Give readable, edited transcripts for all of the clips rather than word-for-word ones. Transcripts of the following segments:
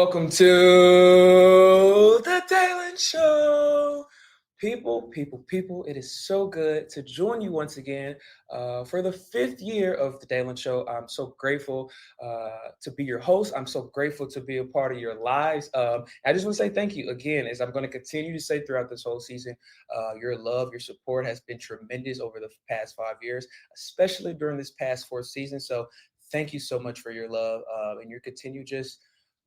welcome to the Dalen Show. People, it is so good to join you once again for the 5th year of the Dalen Show. I'm so grateful to be your host. I'm so grateful to be a part of your lives. I just want to say thank you again, as I'm going to continue to say throughout this whole season. Your love, your support has been tremendous over the past 5 years, especially during this past 4th season. So thank you so much for your love and your continued just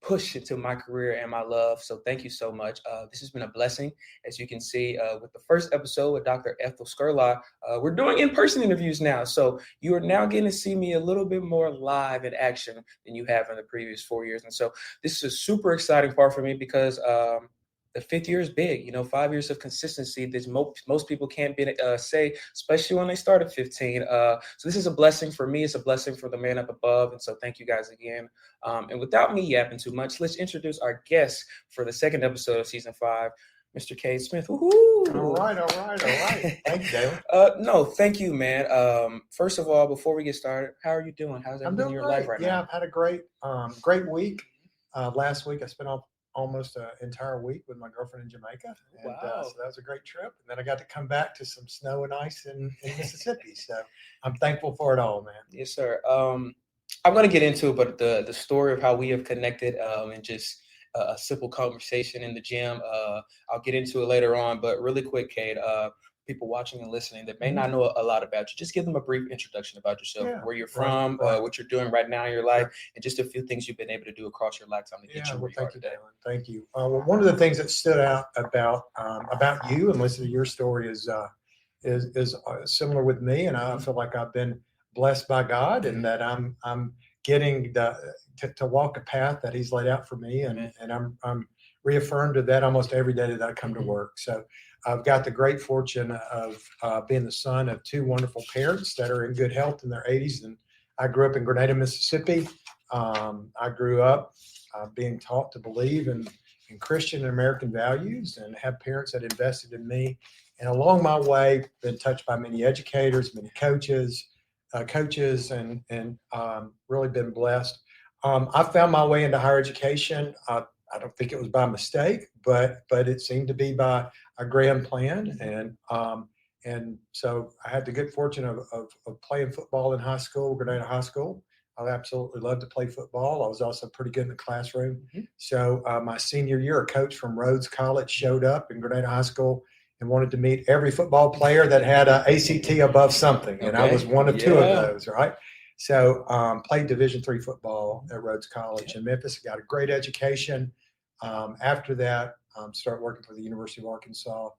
push into my career and my love. So thank you so much. This has been a blessing. As you can see with the first episode with Dr. Ethel Skurlock, we're doing in-person interviews now. So you are now getting to see me a little bit more live in action than you have in the previous 4 years. And so this is a super exciting part for me because the 5th year is big. 5 years of consistency that most people can't say, especially when they start at 15. So this is a blessing for me. It's a blessing for the man up above. And so thank you guys again. And without me yapping too much, let's introduce our guest for the 2nd episode of season 5, Mr. Cade Smith. Woo-hoo. All right. Thank you, Dale. No, thank you, man. First of all, before we get started, how are you doing? How's everything in your life right now? Yeah, I've had a great week. Last week I spent almost an entire week with my girlfriend in Jamaica. And, wow. So that was a great trip. And then I got to come back to some snow and ice in Mississippi. So I'm thankful for it all, man. Yes, sir. I'm going to get into it, but the story of how we have connected and just a simple conversation in the gym, I'll get into it later on. But really quick, Cade, people watching and listening that may not know a lot about you, just give them a brief introduction about yourself, where you're from, what you're doing right now in your life, and just a few things you've been able to do across your lifetime to get you where you are today. Thank you. Well, one of the things that stood out about you and listening to your story is similar with me, and I feel like I've been blessed by God, and that I'm getting to walk a path that He's laid out for me, and I'm reaffirmed of that almost every day that I come to work. So I've got the great fortune of being the son of 2 wonderful parents that are in good health in their 80s. And I grew up in Grenada, Mississippi. I grew up being taught to believe in Christian and American values, and have parents that invested in me. And along my way, been touched by many educators, many coaches, and really been blessed. I found my way into higher education. I don't think it was by mistake, but it seemed to be by a grand plan. And so I had the good fortune of playing football in high school, Grenada High School. I absolutely loved to play football. I was also pretty good in the classroom. So my senior year, a coach from Rhodes College showed up in Grenada High School and wanted to meet every football player that had an ACT above something. And I was one of 2 of those, right? So played Division III football at Rhodes College in Memphis. Got a great education. After that, started working for the University of Arkansas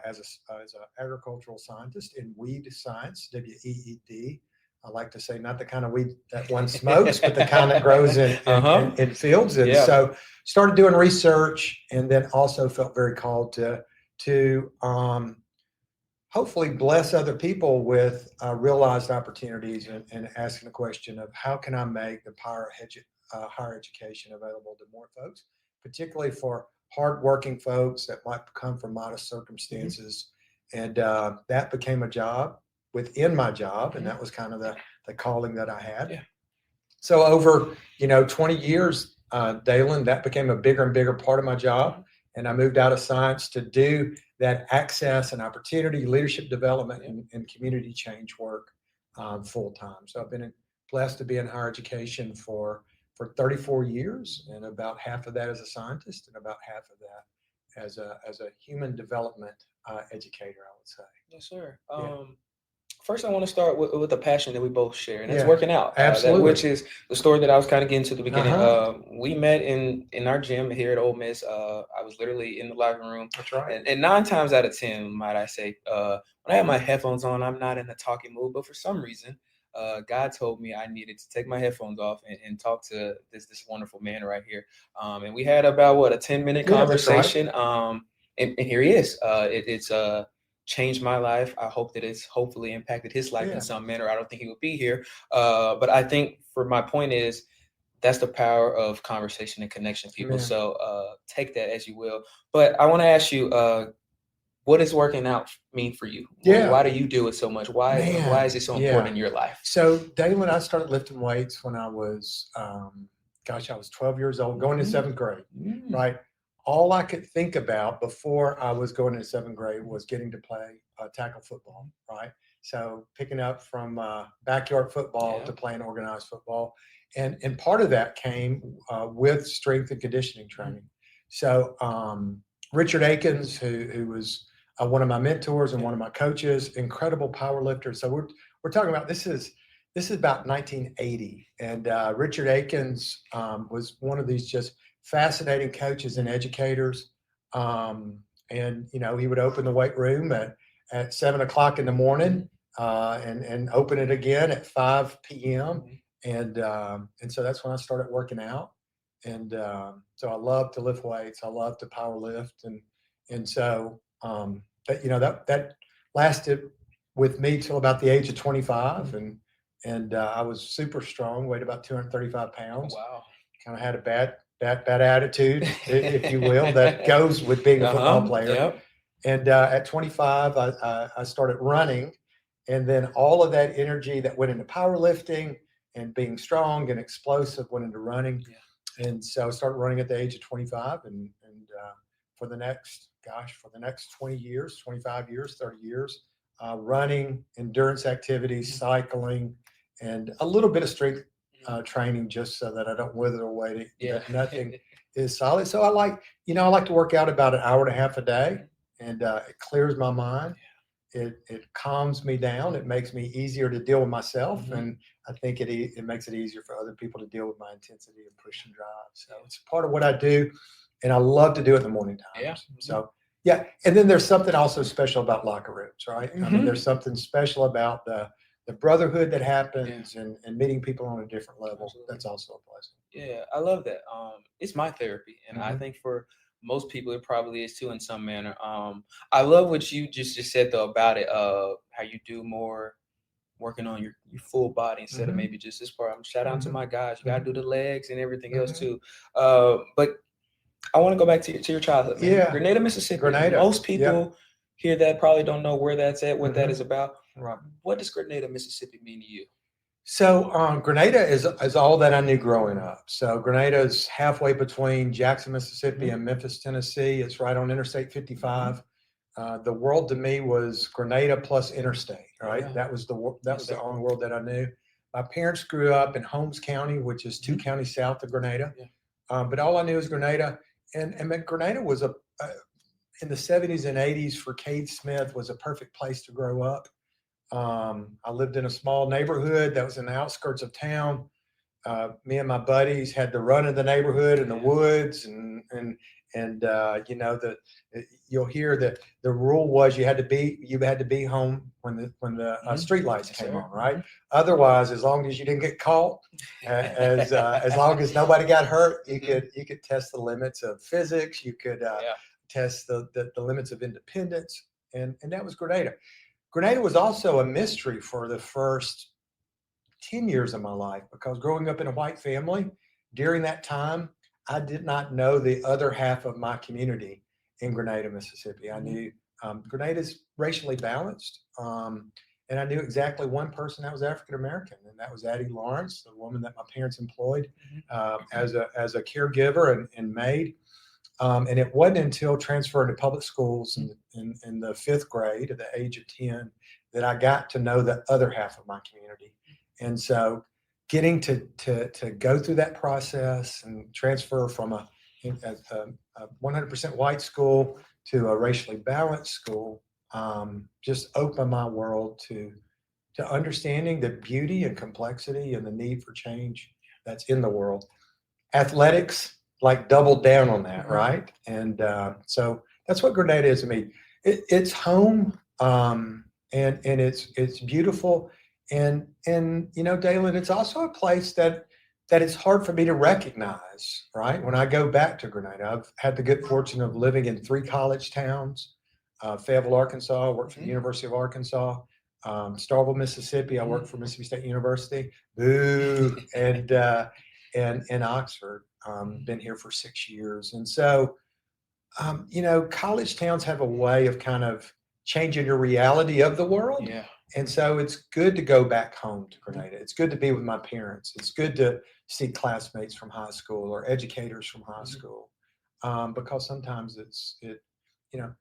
as an agricultural scientist in weed science, WEED. I like to say not the kind of weed that one smokes, but the kind that grows in fields. And so started doing research, and then also felt very called to hopefully bless other people with realized opportunities, and asking the question of how can I make the higher education available to more folks, particularly for hardworking folks that might come from modest circumstances. And that became a job within my job, and that was kind of the calling that I had. So over 20 years, Dalen, that became a bigger and bigger part of my job. And I moved out of science to do that access and opportunity, leadership development, and community change work full time. So I've been blessed to be in higher education for 34 years, and about half of that as a scientist, and about half of that as a human development educator, I would say. Yes, sir. First, I want to start with the passion that we both share, and that's working out. Absolutely. Which is the story that I was kind of getting to the beginning. We met in our gym here at Ole Miss. I was literally in the locker room. That's right. And 9 times out of 10, might I say, when I have my headphones on, I'm not in a talking mood. But for some reason, God told me I needed to take my headphones off and talk to this wonderful man right here. And we had about, a 10-minute conversation. Right. And here he is. It's changed my life. I hope that it's hopefully impacted his life in some manner. I don't think he would be here. But I think for my point is that's the power of conversation and connection, people. Amen. So take that as you will. But I want to ask you, what does working out mean for you? Why do you do it so much? Why is it so important in your life? So, Dalen, I started lifting weights when I was gosh, I was 12 years old, going to seventh grade, Mm. right? All I could think about before I was going into seventh grade was getting to play tackle football, right? So picking up from backyard football Yeah. to playing organized football. And part of that came with strength and conditioning training. So Richard Akins, who was one of my mentors and one of my coaches, incredible power lifter. So we're talking about this is about 1980, and Richard Akins was one of these just fascinating coaches and educators. And he would open the weight room at 7 o'clock in the morning, and open it again at 5 p.m. And so that's when I started working out. And so I love to lift weights. I love to power lift, and so that lasted with me till about the age of 25, and I was super strong, weighed about 235 pounds. Wow. Kind of had a bad attitude, if you will, that goes with being a football player. Yep. And at 25, I started running, and then all of that energy that went into powerlifting and being strong and explosive went into running. Yeah. And so I started running at the age of 25, and for the next 20 years, 25 years, 30 years, running, endurance activities, cycling, and a little bit of strength training, just so that I don't wither away. That nothing is solid. So I like to work out about an hour and a half a day, and it clears my mind. It calms me down. It makes me easier to deal with myself, and I think it makes it easier for other people to deal with my intensity and push and drive. So it's part of what I do, and I love to do it in the morning times. Yeah. So yeah, and then there's something also special about locker rooms, right? I mean, there's something special about the brotherhood that happens, and meeting people on a different level. Absolutely. That's also a blessing. Yeah, I love that. It's my therapy, and I Mhm. think for most people it probably is too in some manner. I love what you just said though about it. How you do more working on your full body instead of maybe just this part. Shout out to my guys. You gotta do the legs and everything else too. But I want to go back to your childhood, man. Yeah. Grenada, Mississippi. Grenada. Most people hear that probably don't know where that's at, what that Mhm. is about. Right. What does Grenada, Mississippi mean to you? So Grenada is all that I knew growing up. So Grenada is halfway between Jackson, Mississippi, and Memphis, Tennessee. It's right on Interstate 55. The world to me was Grenada plus interstate. Right, Yeah. that was the only world that I knew. My parents grew up in Holmes County, which is 2 counties south of Grenada. Yeah. But all I knew was Grenada, and Grenada was in the 70s and 80s for Cade Smith was a perfect place to grow up. I lived in a small neighborhood that was in the outskirts of town. Me and my buddies had the run of the neighborhood in the woods, and you'll hear that the rule was you had to be home when the street lights came on, right? Otherwise, as long as you didn't get caught, as long as nobody got hurt, you could test the limits of physics. You could test the limits of independence, and that was Grenada. Grenada was also a mystery for the first 10 years of my life, because growing up in a white family, during that time, I did not know the other half of my community in Grenada, Mississippi. I knew Grenada's racially balanced, and I knew exactly one person that was African American, and that was Addie Lawrence, the woman that my parents employed as a caregiver and maid. And it wasn't until transferring to public schools in the 5th grade at the age of 10 that I got to know the other half of my community. And so getting to go through that process and transfer from a 100% white school to a racially balanced school just opened my world to understanding the beauty and complexity and the need for change that's in the world. Athletics doubled down on that, right? And so that's what Grenada is to me. It's home, and it's beautiful, and Dalen, it's also a place that it's hard for me to recognize, right? When I go back to Grenada, I've had the good fortune of living in 3 college towns: Fayetteville, Arkansas. I worked for the University of Arkansas. Starkville, Mississippi. I worked for Mississippi State University. Boo, and Oxford. Been here for 6 years. And so, college towns have a way of kind of changing your reality of the world. Yeah. And so it's good to go back home to Grenada. It's good to be with my parents. It's good to see classmates from high school or educators from high school, because sometimes you know,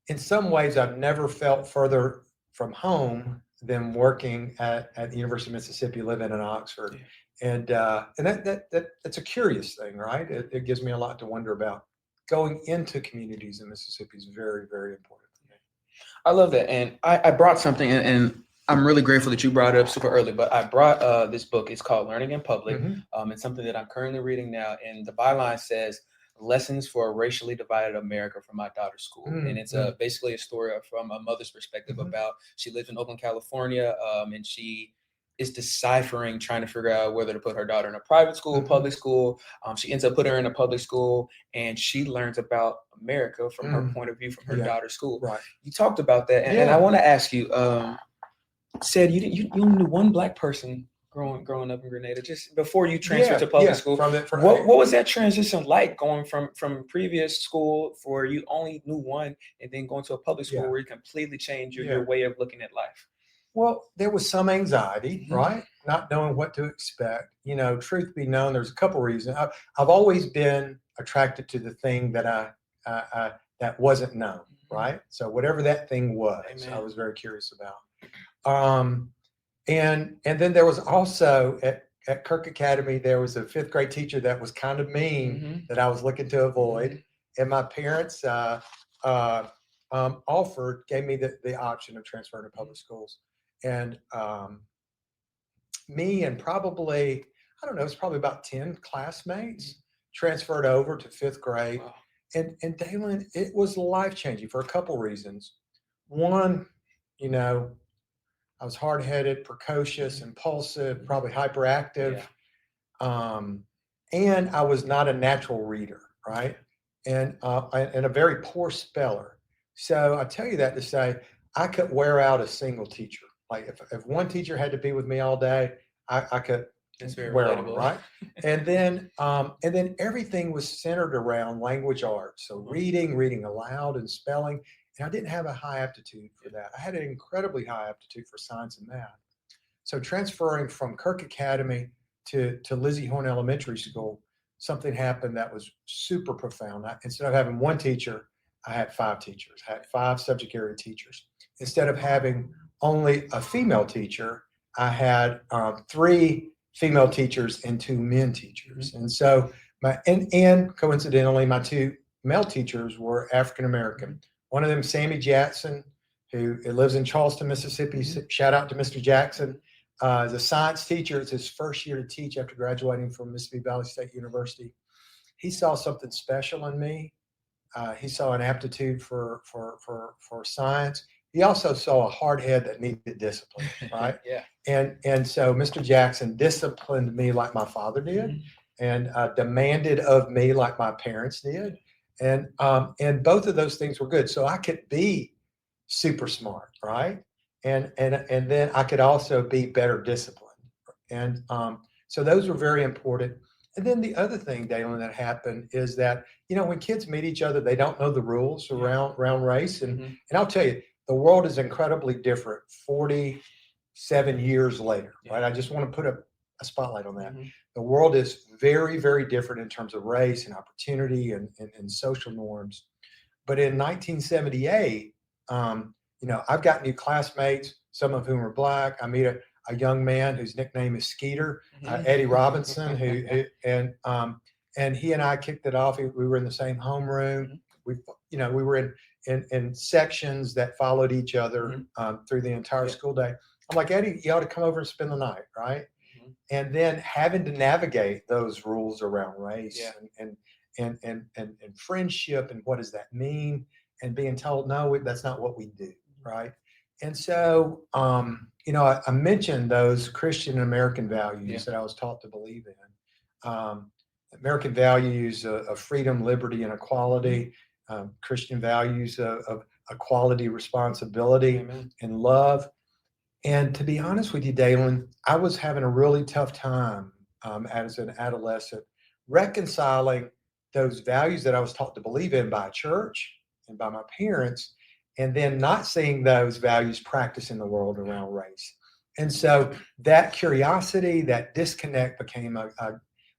in some ways, I've never felt further from home than working at the University of Mississippi, living in Oxford. Yeah. And that's a curious thing, right? It gives me a lot to wonder about. Going into communities in Mississippi is very, very important for me. I love that. And I brought something, and I'm really grateful that you brought it up super early, but I brought this book. It's called Learning in Public. It's something that I'm currently reading now. And the byline says, Lessons for a Racially Divided America from My Daughter's School. And it's basically a story from a mother's perspective about, she lives in Oakland, California, and she is deciphering, trying to figure out whether to put her daughter in a private school, public school. She ends up putting her in a public school, and she learns about America from her point of view, from her daughter's school. Right. You talked about that, and I want to ask you. Said you only knew one Black person growing up in Grenada, just before you transferred to public school. What was that transition like, going from previous school where you only knew one, and then going to a public school where you completely changed your way of looking at life? Well, there was some anxiety, right? Not knowing what to expect. Truth be known, there's a couple reasons. I've always been attracted to the thing that that wasn't known, right? So whatever that thing was, Amen. I was very curious about. And then there was also at Kirk Academy, there was a 5th grade teacher that was kind of mean that I was looking to avoid. And my parents gave me the option of transferring to public schools. And me and probably, I don't know, it's probably about 10 classmates transferred over to 5th grade. Wow. And Dalen, it was life-changing for a couple reasons. One, I was hard-headed, precocious, impulsive, probably hyperactive. And I was not a natural reader, right? And a very poor speller. So I tell you that to say, I could wear out a single teacher. Like if one teacher had to be with me all day, I could wear them, right? And then everything was centered around language arts. So reading aloud and spelling. And I didn't have a high aptitude for that. I had an incredibly high aptitude for science and math. So transferring from Kirk Academy to Lizzie Horn Elementary School, something happened that was super profound. Instead of having one teacher, I had 5 teachers. I had 5 subject area teachers. Instead of having only a female teacher, I had 3 female teachers and 2 men teachers. And so and coincidentally, my 2 male teachers were African American. One of them, Sammy Jackson, who lives in Charleston, Mississippi. Shout out to Mr. Jackson. As a science teacher, it's his first year to teach after graduating from Mississippi Valley State University. He saw something special in me. He saw an aptitude for science. He also saw a hard head that needed discipline, right? And so Mr. Jackson disciplined me like my father did, and demanded of me like my parents did. And both of those things were good. So I could be super smart, right? And then I could also be better disciplined. And so those were very important. And then the other thing, Dalen, that happened is that, when kids meet each other, they don't know the rules around race. And I'll tell you, the world is incredibly different 47 years later, right? I just want to put a spotlight on that. The world is very, very different in terms of race and opportunity and social norms. But in 1978, I've got new classmates, some of whom are Black. I meet a young man whose nickname is Skeeter, Eddie Robinson, and he and I kicked it off. We were in the same homeroom. We were in sections that followed each other through the entire school day. I'm like, Eddie, you ought to come over and spend the night, right? And then having to navigate those rules around race and friendship and what does that mean, and being told, no, that's not what we do, right? And so, I mentioned those Christian American values that I was taught to believe in. American values of freedom, liberty, and equality. Christian values of equality, responsibility, and love. And to be honest with you, Dalen, I was having a really tough time as an adolescent reconciling those values that I was taught to believe in by church and by my parents, and then not seeing those values practiced in the world around race. And so that curiosity, that disconnect became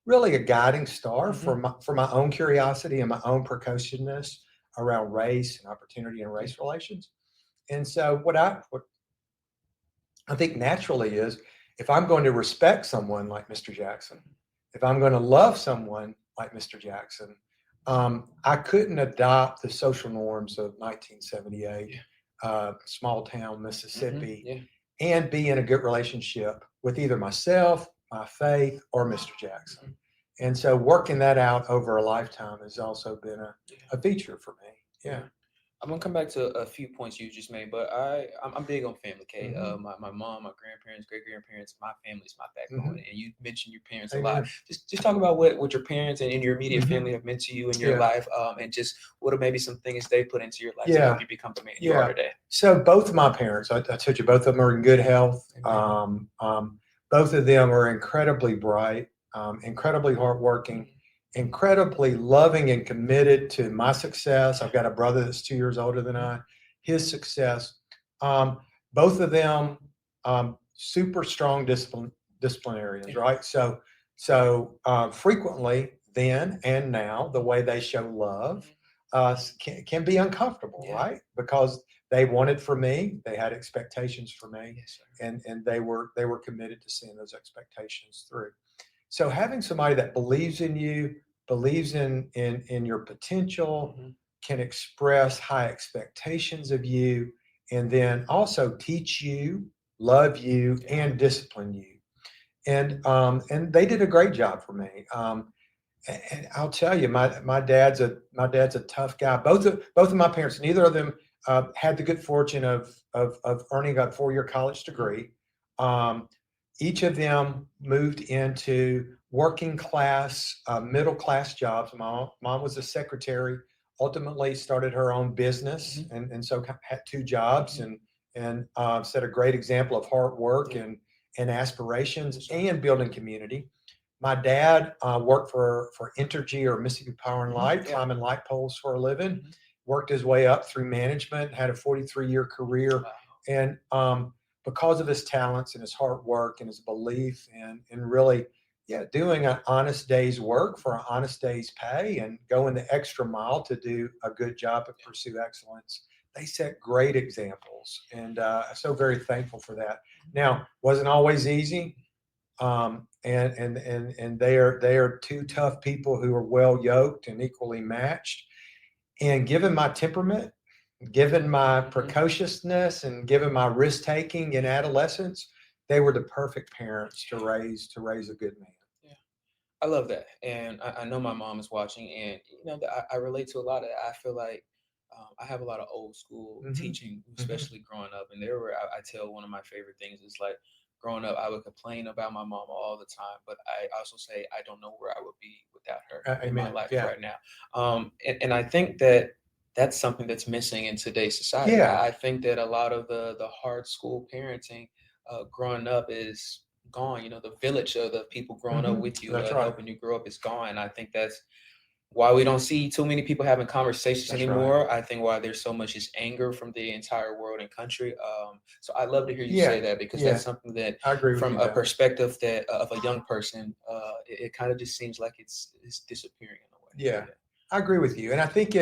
really a guiding star for my own curiosity and my own precociousness around race and opportunity and race relations. And so what I think naturally is, if I'm going to respect someone like Mr. Jackson, if I'm going to love someone like Mr. Jackson, I couldn't adopt the social norms of 1978, small town Mississippi, and be in a good relationship with either myself, my faith, or Mr. Jackson. And so working that out over a lifetime has also been a feature for me. Yeah. I'm gonna come back to a few points you just made, but I'm big on family, Cade. My mom, my grandparents, great grandparents, my family's my backbone, and you mentioned your parents a lot. Just talk about what your parents and your immediate family have meant to you in your life, and just what are maybe some things they put into your life to help you become the man you are today. So both of my parents, I told you, both of them are in good health. Both of them are incredibly bright, incredibly hardworking, incredibly loving and committed to my success. I've got a brother that's 2 years older than I. His success. Both of them super strong disciplinarians, right? So frequently then and now, the way they show love can be uncomfortable, right? Because they wanted for me, they had expectations for me, and they were committed to seeing those expectations through. So having somebody that believes in you, believes in your potential, can express high expectations of you, and then also teach you, love you, and discipline you. And they did a great job for me. And I'll tell you, my dad's a tough guy. Both of my parents, neither of them had the good fortune of earning a 4-year college degree. Each of them moved into working class, middle class jobs. Mom was a secretary, ultimately started her own business, and so had 2 jobs, and set a great example of hard work and aspirations and building community. My dad worked for Entergy or Mississippi Power and Light, climbing light poles for a living. Worked his way up through management, had a 43-year career, and because of his talents and his hard work and his belief and really, doing an honest day's work for an honest day's pay and going the extra mile to do a good job and pursue excellence. They set great examples, and so very thankful for that. Now, wasn't always easy, and they are 2 tough people who are well yoked and equally matched. And given my temperament, given my precociousness, and given my risk taking in adolescence, they were the perfect parents to raise a good man. Yeah, I love that, and I know my mom is watching, and I relate to a lot of that. I feel like I have a lot of old school teaching, especially growing up, and I tell one of my favorite things is like, growing up, I would complain about my mama all the time, but I also say I don't know where I would be without her in my life right now. And I think that that's something that's missing in today's society. I think that a lot of the hard school parenting growing up is gone. The village of the people growing up with you, helping you grow up is gone. I think that's why we don't see too many people having conversations anymore. I think why there's so much just anger from the entire world and country. So I love to hear you say that, because that's something that, I agree with from you, a perspective that of a young person, it kind of just seems like it's disappearing in a way. Yeah, I agree with you, and I think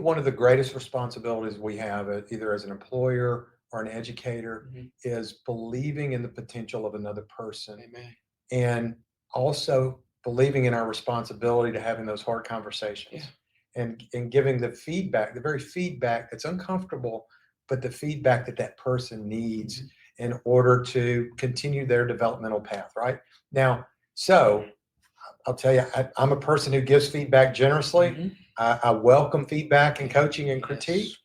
one of the greatest responsibilities we have, either as an employer or an educator, is believing in the potential of another person, and also believing in our responsibility to having those hard conversations, and giving the feedback, the very feedback that's uncomfortable, but the feedback that person needs in order to continue their developmental path. Right now, so I'll tell you, I'm a person who gives feedback generously. I welcome feedback and coaching and critique.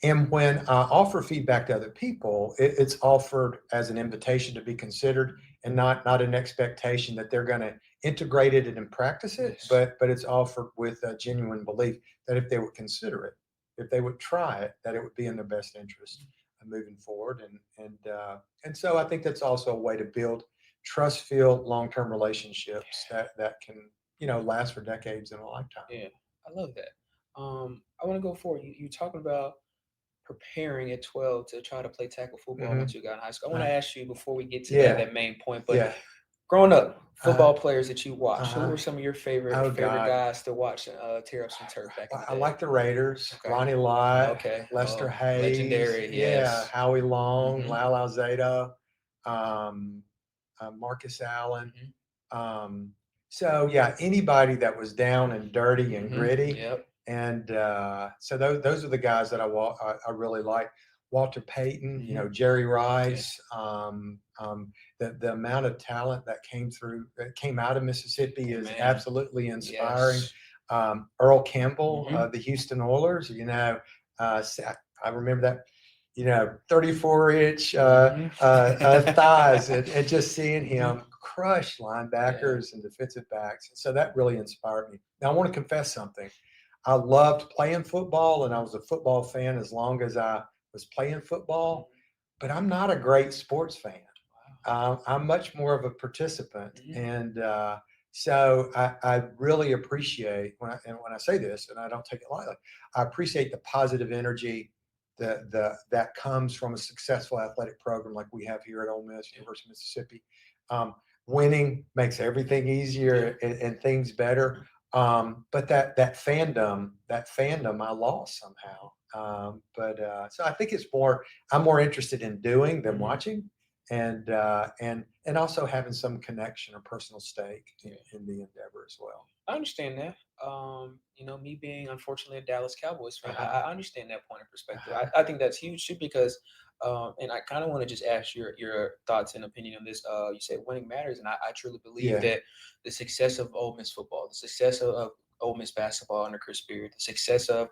And when I offer feedback to other people, it's offered as an invitation to be considered, and not an expectation that they're going to integrate it and practice it, but it's offered with a genuine belief that if they would consider it, if they would try it, that it would be in their best interest moving forward. And so I think that's also a way to build trust-filled long-term relationships that can last for decades and a lifetime. Yeah, I love that. I want to go forward. You talking about preparing at 12 to try to play tackle football Mhm. once you got in high school. I want to ask you before we get to Yeah. that main point, but Yeah. growing up, Uh, football players that you watched, who uh-huh. were some of your favorite Oh favorite God. guys to watch tear up some turf back in the I day? like the Raiders. Okay. Ronnie Lott, Okay. Lester Oh, Hayes. legendary. Yeah. Yes. Howie Long, Mm-hmm. Lyle Alzado, um, Marcus Allen. Mm-hmm. So yeah, anybody that was down and dirty and Mm-hmm. gritty, Yep. and so those are the guys that I really like. Walter Payton, Mm-hmm. Jerry Yeah. Rice, the amount of talent that came out of Mississippi is Man. absolutely inspiring. Yes. Earl Campbell, Mm-hmm. the Houston Oilers, I remember that 34-inch thighs, and just seeing Mm-hmm. him crush Yeah. linebackers and defensive backs. So that really inspired me. Now, I want to confess something. I loved playing football, and I was a football fan as long as I was playing football, but I'm not a great sports fan. I'm much more of a participant. Mm-hmm. And so I really appreciate when I say this, and I don't take it lightly, I appreciate the positive energy that comes from a successful athletic program like we have here at Ole Miss, University of Mississippi. Um, Winning makes everything easier and things better. But that fandom I lost somehow. But so I think I'm more interested in doing than Mm-hmm. watching, and also having some connection or personal stake in the endeavor as well. I understand that. Me being unfortunately a Dallas Cowboys fan, Uh-huh. I understand that point of perspective. Uh-huh. I think that's huge too because, and I kind of want to just ask your thoughts and opinion on this. You said winning matters, and I truly believe Yeah. that the success of Ole Miss football, the success of Ole Miss basketball under Chris Beard, the success of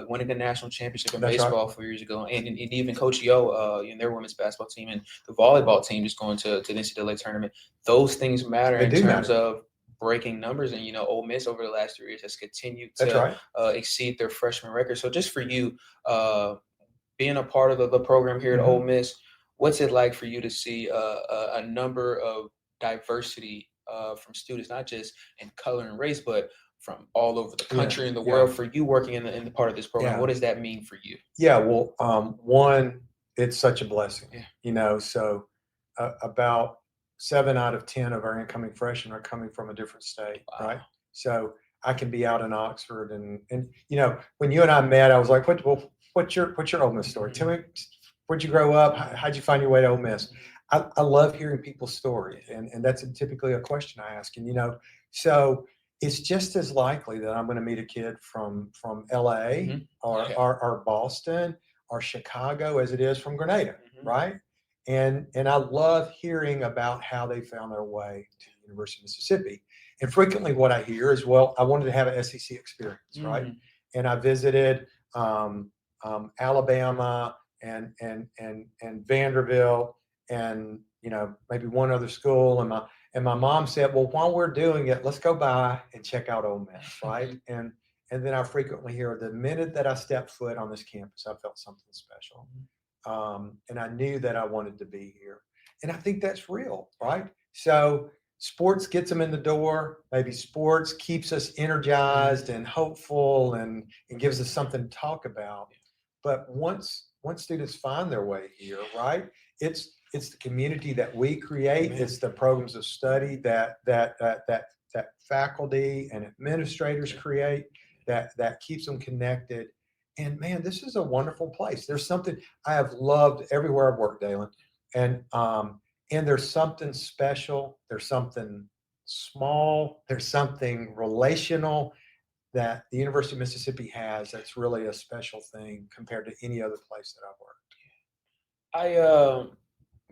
winning the national championship in That's right. baseball 4 years ago, and even Coach Yo, their women's basketball team and the volleyball team just going to the NCAA tournament. Those things matter They in do terms matter. of breaking numbers, and Ole Miss over the last 3 years has continued That's to right. exceed their freshman record. So just for you, being a part of the program here at Ole Mhm. Miss, what's it like for you to see a number of diversity from students, not just in color and race, but from all over the Yeah. country and the Yeah. world? For you working in the part of this program, Yeah. what does that mean for you? Yeah. Well, one, it's such a blessing. Yeah. So about 7 out of 10 of our incoming freshmen are coming from a different state, Wow. right? So I can be out in Oxford, and when you and I met, I was like, what's your Ole Miss story? Tell me, where'd you grow up? How'd you find your way to Ole Miss? I love hearing people's story, and that's typically a question I ask. And so it's just as likely that I'm going to meet a kid from LA Mm-hmm. or, Yeah. or Boston or Chicago as it is from Grenada, Mm-hmm. right? And I love hearing about how they found their way to the University of Mississippi. And frequently, what I hear is, well, I wanted to have an SEC experience, right? Mm-hmm. And I visited Alabama and Vanderbilt and maybe one other school, and my mom said, well, while we're doing it, let's go by and check out Ole Miss, right? And then I frequently hear, the minute that I stepped foot on this campus, I felt something special. And I knew that I wanted to be here. And I think that's real, right? So sports gets them in the door. Maybe sports keeps us energized and hopeful and gives us something to talk about. But once students find their way here, right? It's the community that we create. Amen. It's the programs of study that faculty and administrators create that keeps them connected. And man, this is a wonderful place. There's something I have loved everywhere I've worked, Dalen. And there's something special. There's something small. There's something relational that the University of Mississippi has that's really a special thing compared to any other place that I've worked.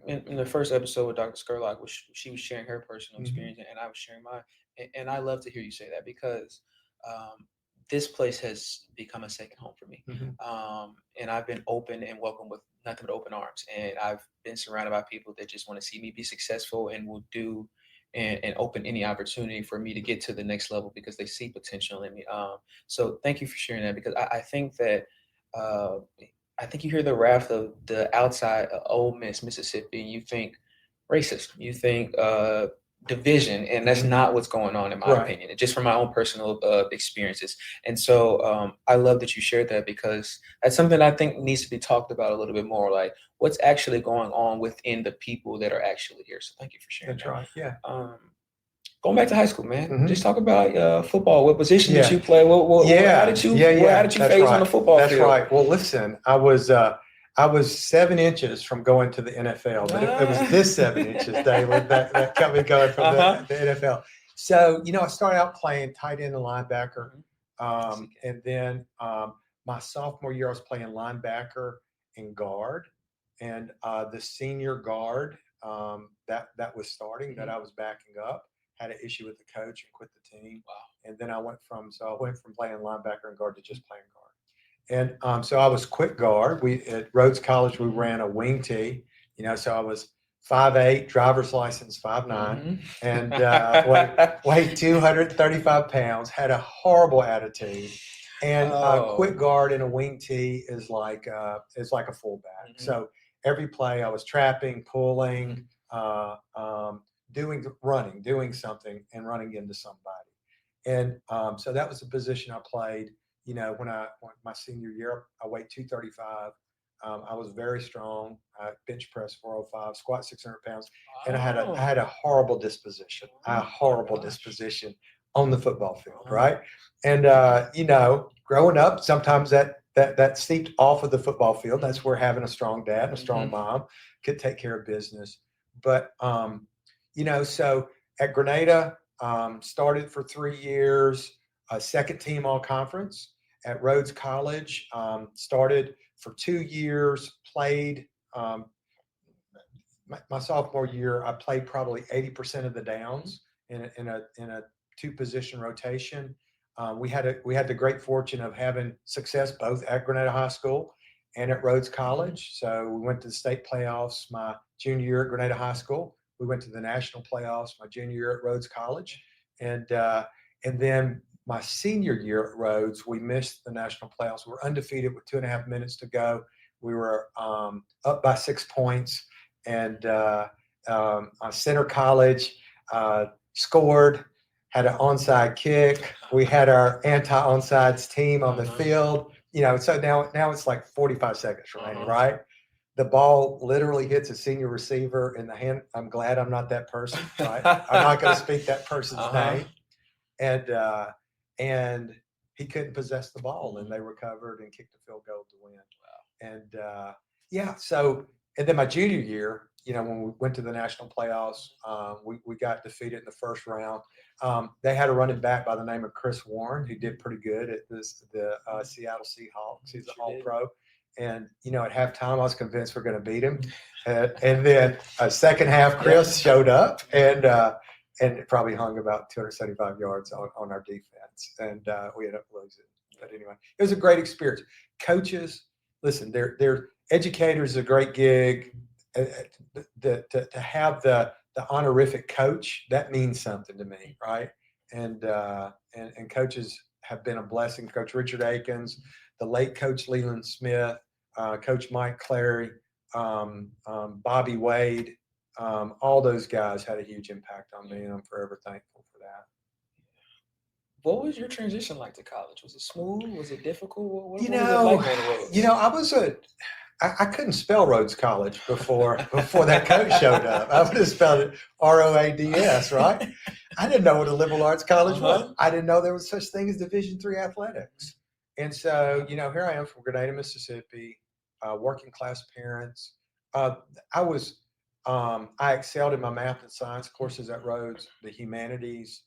In the first episode with Dr. Skurlock, which she was sharing her personal experience, and I was sharing mine. And I love to hear you say that because this place has become a second home for me. And I've been open and welcome with nothing but open arms. And I've been surrounded by people that just want to see me be successful and will do and open any opportunity for me to get to the next level because they see potential in me. So thank you for sharing that because I think that uh, I think you hear the wrath of the outside Ole Miss, Mississippi, and you think racist. You think division, and that's not what's going on in my opinion, and just from my own personal experiences. And so I love that you shared that, because that's something I think needs to be talked about a little bit more, like what's actually going on within the people that are actually here. So thank you for sharing. That's right. Yeah. Going back to high school, man, just talk about football. What position did you play? How did you phase on the football field? That's right. Well, listen, I was 7 inches from going to the NFL, but it was this 7 inches, David, that kept me going from the NFL. So, I started out playing tight end and linebacker. And then my sophomore year, I was playing linebacker and guard. And the senior guard that was starting, that I was backing up, had an issue with the coach and quit the team. Wow. And then I went from playing linebacker and guard to just playing guard. And so I was quick guard. At Rhodes College, we ran a wing tee, so I was 5'8", driver's license 5'9", and weighed 235 pounds, had a horrible attitude. And quick guard in a wing tee is like a fullback. So every play I was trapping, pulling, doing something and running into somebody. And so that was the position I played. When my senior year, I weighed 235. I was very strong. I bench press 405, squat 600 pounds, and I had a horrible disposition. Disposition on the football field, right? And growing up, sometimes that seeped off of the football field. That's where having a strong dad and a strong mom could take care of business. But so at Grenada, started for 3 years, second team all conference. At Rhodes College, started for 2 years, played my sophomore year. I played probably 80% of the downs in a 2-position rotation. We had the great fortune of having success both at Grenada High School and at Rhodes College. So we went to the state playoffs my junior year at Grenada High School. We went to the national playoffs my junior year at Rhodes College, and then my senior year at Rhodes, we missed the national playoffs. We were undefeated with 2.5 minutes to go. We were up by 6 points, and Center College scored, had an onside kick. We had our anti-onsides team on the field. So now it's like 45 seconds remaining, right? The ball literally hits a senior receiver in the hand. I'm glad I'm not that person, right? I'm not going to speak that person's name. And he couldn't possess the ball, and they recovered and kicked a field goal to win. Wow. And so then my junior year, when we went to the national playoffs, we got defeated in the first round. They had a running back by the name of Chris Warren, who did pretty good at the Seattle Seahawks. He's an All-Pro. And, at halftime, I was convinced we're going to beat him. And then second half, Chris showed up and it probably hung about 275 yards on our defense. And we ended up losing. But anyway, it was a great experience. Coaches, listen, they're educators is a great gig. To have the honorific coach, that means something to me, right? And coaches have been a blessing. Coach Richard Akins, the late Coach Leland Smith, Coach Mike Clary, Bobby Wade, all those guys had a huge impact on me, and I'm forever thankful for that. What was your transition like to college? Was it smooth? Was it difficult? What was it like I couldn't spell Rhodes College before that coach showed up. I would have spelled it ROADS, right? I didn't know what a liberal arts college was. I didn't know there was such thing as Division III athletics. And so, here I am from Grenada, Mississippi, working class parents. I excelled in my math and science courses at Rhodes, the humanities,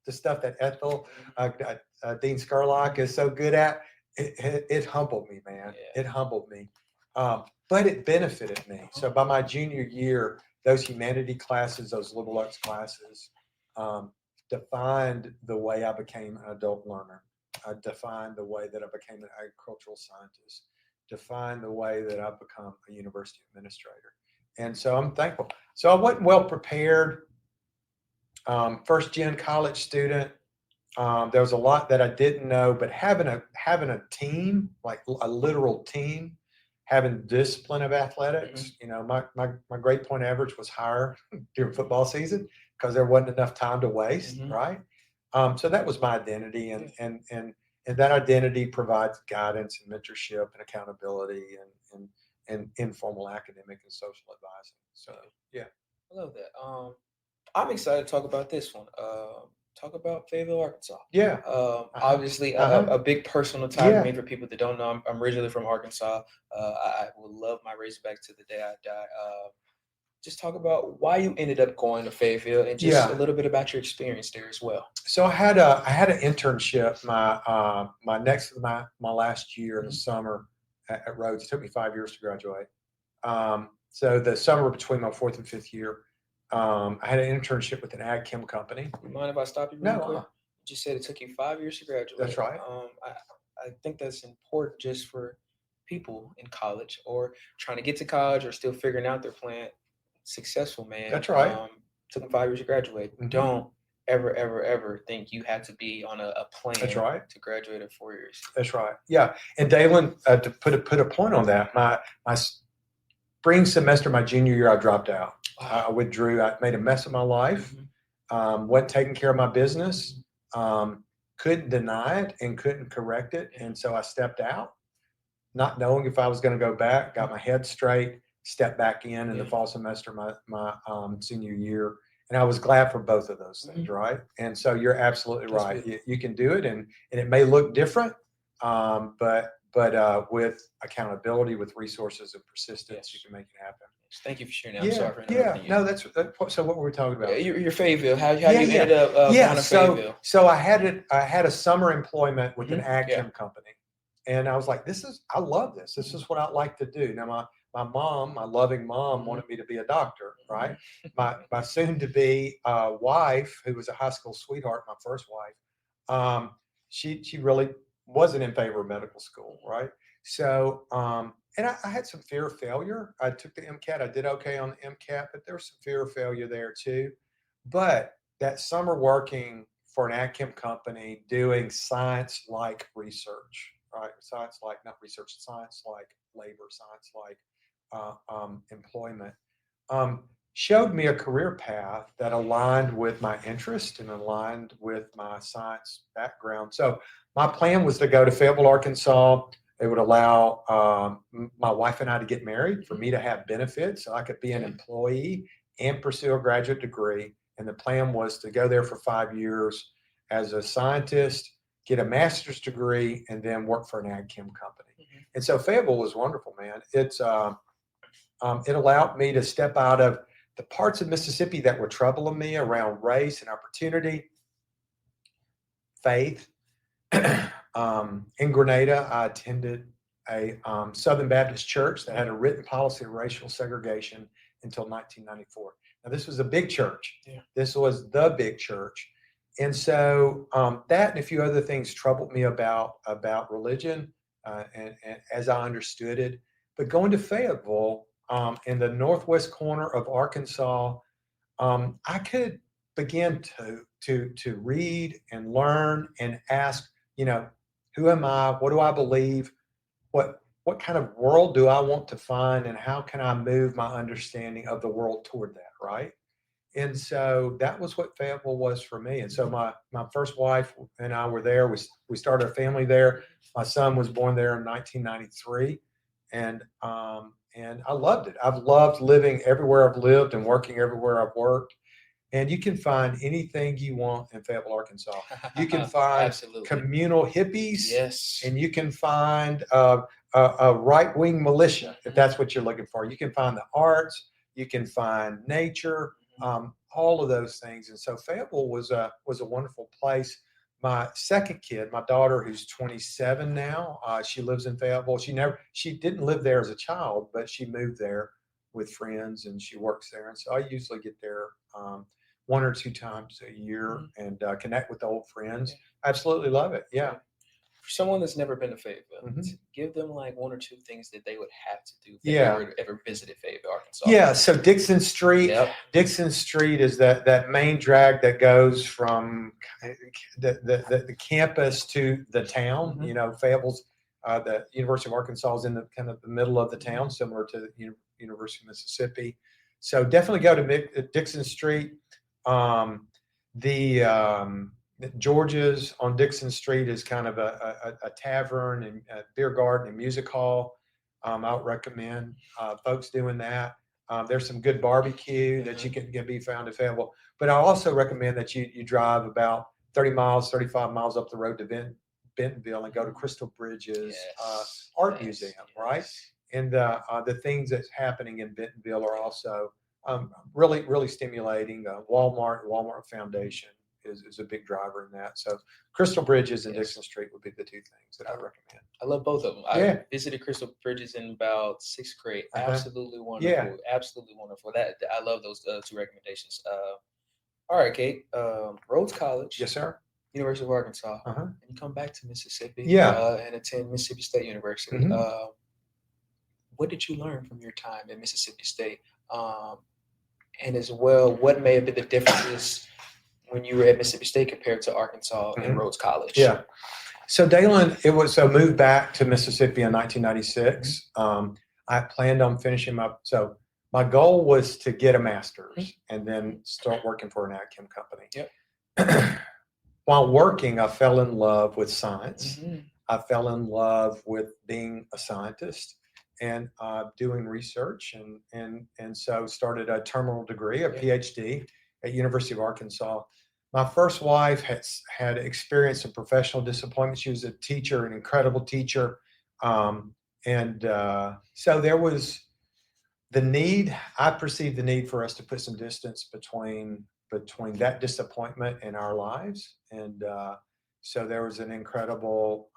the stuff that Ethel, Dean Skurlock is so good at. It humbled me, man. Yeah. It humbled me. But it benefited me. So by my junior year, those humanity classes, those liberal arts classes, defined the way I became an adult learner. Defined the way that I became an agricultural scientist. Defined the way that I've become a university administrator. And so I'm thankful. So I wasn't well prepared. First gen college student. There was a lot that I didn't know, but having a team, like a literal team, having discipline of athletics, my grade point average was higher during football season because there wasn't enough time to waste, Mhm. right? So that was my identity, and that identity provides guidance and mentorship and accountability and informal academic and social advising. So yeah, I love that. I'm excited to talk about this one. Talk about Fayetteville, Arkansas. yeah, uh-huh, Obviously, uh-huh, a big personal tie to yeah. me. For people that don't know, I'm originally from Arkansas. I will love my Razorbacks to the day I die. Just talk about why you ended up going to Fayetteville and just a Yeah. little bit about your experience there as well. So I had an internship my last year in the summer at Rhodes. It took me 5 years to graduate. So the summer between my fourth and fifth year, I had an internship with an ag chem company. You mind if I stop you really No, quick? You just said it took you 5 years to that's graduate. right. I think that's important just for people in college or trying to get to college or still figuring out their plan. Successful, man. That's right. Took them 5 years to graduate. Mhm. Don't ever think you have to be on a plan That's right. to graduate in 4 years. That's right. Yeah. And Dalen, to put a point on that, my spring semester, my junior year, I dropped out. I withdrew. I made a mess of my life. Wasn't taking care of my business. Couldn't deny it and couldn't correct it, and so I stepped out, not knowing if I was going to go back. Got my head straight. Stepped back in the fall semester, my senior year, and I was glad for both of those things, right? And so you're absolutely That's right. beautiful. You can do it, and it may look different, but with accountability, with resources and persistence, you can make it happen. Thank you for sharing that. I'm sorry for Yeah. interrupting you. No, that's so. What were we talking about? Your Fayetteville. How Yeah, you ended up going to Fayetteville? So I had a summer employment with an ag Yeah. chem company, and I was like, I love this. This is what I like to do. Now my mom, my loving mom, wanted me to be a doctor, right? My soon to be wife, who was a high school sweetheart, my first wife, she really wasn't in favor of medical school, right? So and I had some fear of failure. I took the MCAT. I did okay on the MCAT, but there was some fear of failure there too. But that summer working for an ag chem company doing science-like research, right? Science like, not research, science like labor, science like employment, showed me a career path that aligned with my interest and aligned with my science background. So my plan was to go to Fayetteville, Arkansas. It would allow my wife and I to get married, for me to have benefits, so I could be an employee and pursue a graduate degree. And the plan was to go there for 5 years as a scientist, get a master's degree, and then work for an ag chem company. And so Fayetteville was wonderful, man. It allowed me to step out of the parts of Mississippi that were troubling me around race and opportunity, faith. In Grenada, I attended a Southern Baptist church that had a written policy of racial segregation until 1994. Now, this was a big church. Yeah. This was the big church. And so that and a few other things troubled me about religion and as I understood it. But going to Fayetteville in the northwest corner of Arkansas, I could begin to read and learn and ask, who am I? What do I believe? What kind of world do I want to find, and how can I move my understanding of the world toward that, right? And so that was what Fayetteville was for me. And so my first wife and I were there. We started a family there. My son was born there in 1993, and I loved it. I've loved living everywhere I've lived and working everywhere I've worked. And you can find anything you want in Fayetteville, Arkansas. You can find communal hippies, yes, and you can find a right-wing militia, if that's what you're looking for. You can find the arts, you can find nature, all of those things. And so Fayetteville was a wonderful place. My second kid, my daughter, who's 27 now, she lives in Fayetteville. She didn't live there as a child, but she moved there with friends, and she works there. And so I usually get there one or two times a year and connect with old friends. Absolutely love it. Yeah. For someone that's never been to Fayetteville, give them like one or two things that they would have to do if they ever visited Fayetteville, Arkansas. Yeah. So Dixon Street. Yep. Dixon Street is that main drag that goes from the campus to the town. Fayetteville's the University of Arkansas is in the kind of the middle of the town, similar to the University of Mississippi. So definitely go to Dixon Street. George's on Dixon Street is kind of a tavern and a beer garden and music hall. I would recommend folks doing that. There's some good barbecue that you can be found in Fayetteville. But I also recommend that you drive about 30 miles, 35 miles up the road to Bentonville and go to Crystal Bridges Art Museum, right? And the things that's happening in Bentonville are also really, really stimulating. Walmart Foundation is a big driver in that. So Crystal Bridges and Dixon Street would be the two things that I recommend. I love both of them. I visited Crystal Bridges in about 6th grade. Absolutely wonderful. Yeah. Absolutely wonderful. I love those two recommendations. All right, Cade. Rhodes College. Yes, sir. University of Arkansas. And you come back to Mississippi. And attend Mississippi State University. What did you learn from your time at Mississippi State? And as well, what may have been the differences when you were at Mississippi State compared to Arkansas and Rhodes College? Yeah. So Dalen, moved back to Mississippi in 1996. I planned on finishing so my goal was to get a master's and then start working for an ag chem company. While working, I fell in love with science. I fell in love with being a scientist and doing research, and so started a terminal degree, a PhD at University of Arkansas. My first wife had experienced some professional disappointment. She was a teacher, an incredible teacher, and so there was the need. I perceived the need for us to put some distance between that disappointment in our lives, and so there was an incredible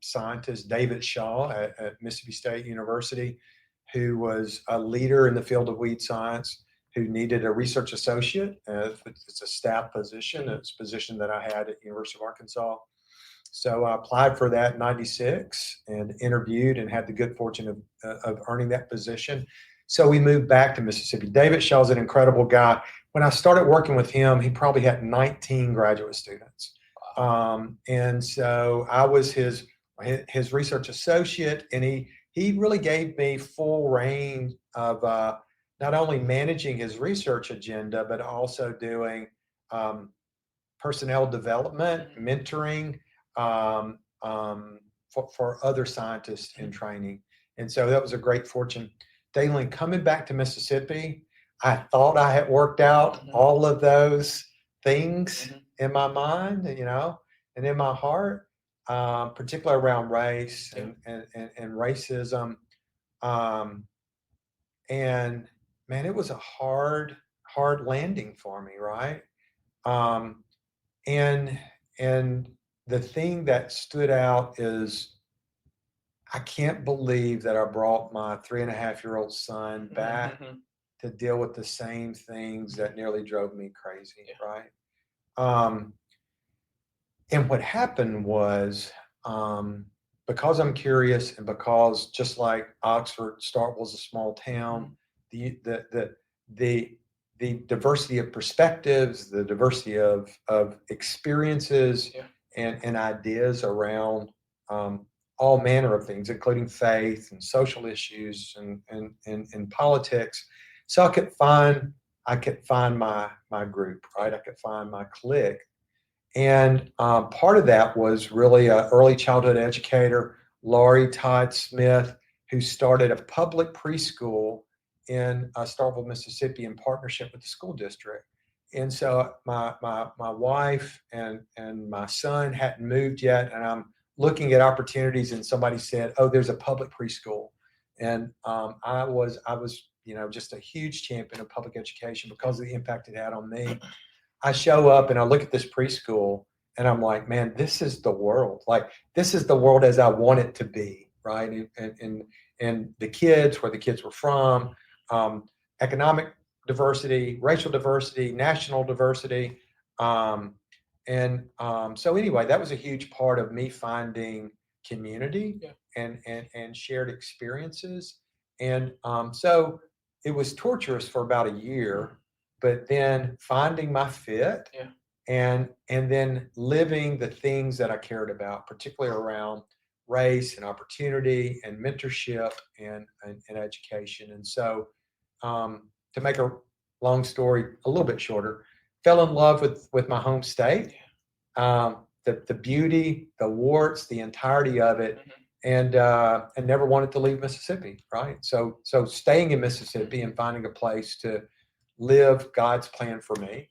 scientist, David Shaw at Mississippi State University, who was a leader in the field of weed science, who needed a research associate. It's a staff position. It's a position that I had at University of Arkansas. So I applied for that in 96 and interviewed and had the good fortune of earning that position. So we moved back to Mississippi. David Shaw's an incredible guy. When I started working with him, he probably had 19 graduate students. And so I was his research associate, and he really gave me full reign of not only managing his research agenda, but also doing personnel development, mentoring for other scientists in training. And so that was a great fortune. Dalen, coming back to Mississippi, I thought I had worked out all of those things in my mind, and in my heart, particularly around race and racism. And man, it was a hard landing for me, right? And the thing that stood out is I can't believe that I brought my 3.5-year-old son back to deal with the same things that nearly drove me crazy, right? And what happened was, because I'm curious and because just like Oxford, Starkville's a small town, the diversity of perspectives, the diversity of experiences and ideas around all manner of things, including faith and social issues and politics. So I could find my group, right? I could find my clique. And part of that was really an early childhood educator, Laurie Todd Smith, who started a public preschool in Starkville, Mississippi, in partnership with the school district. And so my wife and my son hadn't moved yet, and I'm looking at opportunities, and somebody said, "Oh, there's a public preschool," and I was just a huge champion of public education because of the impact it had on me. I show up and I look at this preschool and I'm like, man, this is the world. Like, this is the world as I want it to be, right? And the kids, where the kids were from, economic diversity, racial diversity, national diversity. So anyway, that was a huge part of me finding community and shared experiences. And so it was torturous for about a year, but then finding my fit and then living the things that I cared about, particularly around race and opportunity and mentorship and education. And so to make a long story, a little bit shorter, fell in love with my home state, the beauty, the warts, the entirety of it, and never wanted to leave Mississippi. Right. So staying in Mississippi and finding a place to live God's plan for me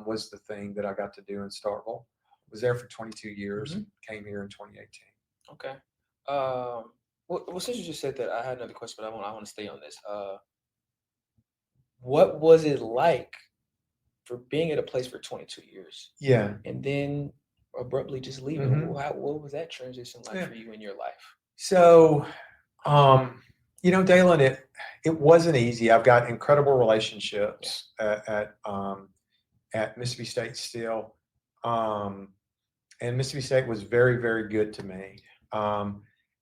was the thing that I got to do in Starkville. Was there for 22 years and came here in 2018. Okay. Well, since you just said that, I had another question, but I want to stay on this. What was it like for being at a place for 22 years? Yeah. And then abruptly just leaving? What was that transition like for you in your life? So, Dalen, it wasn't easy. I've got incredible relationships at Mississippi State still. And Mississippi State was very, very good to me.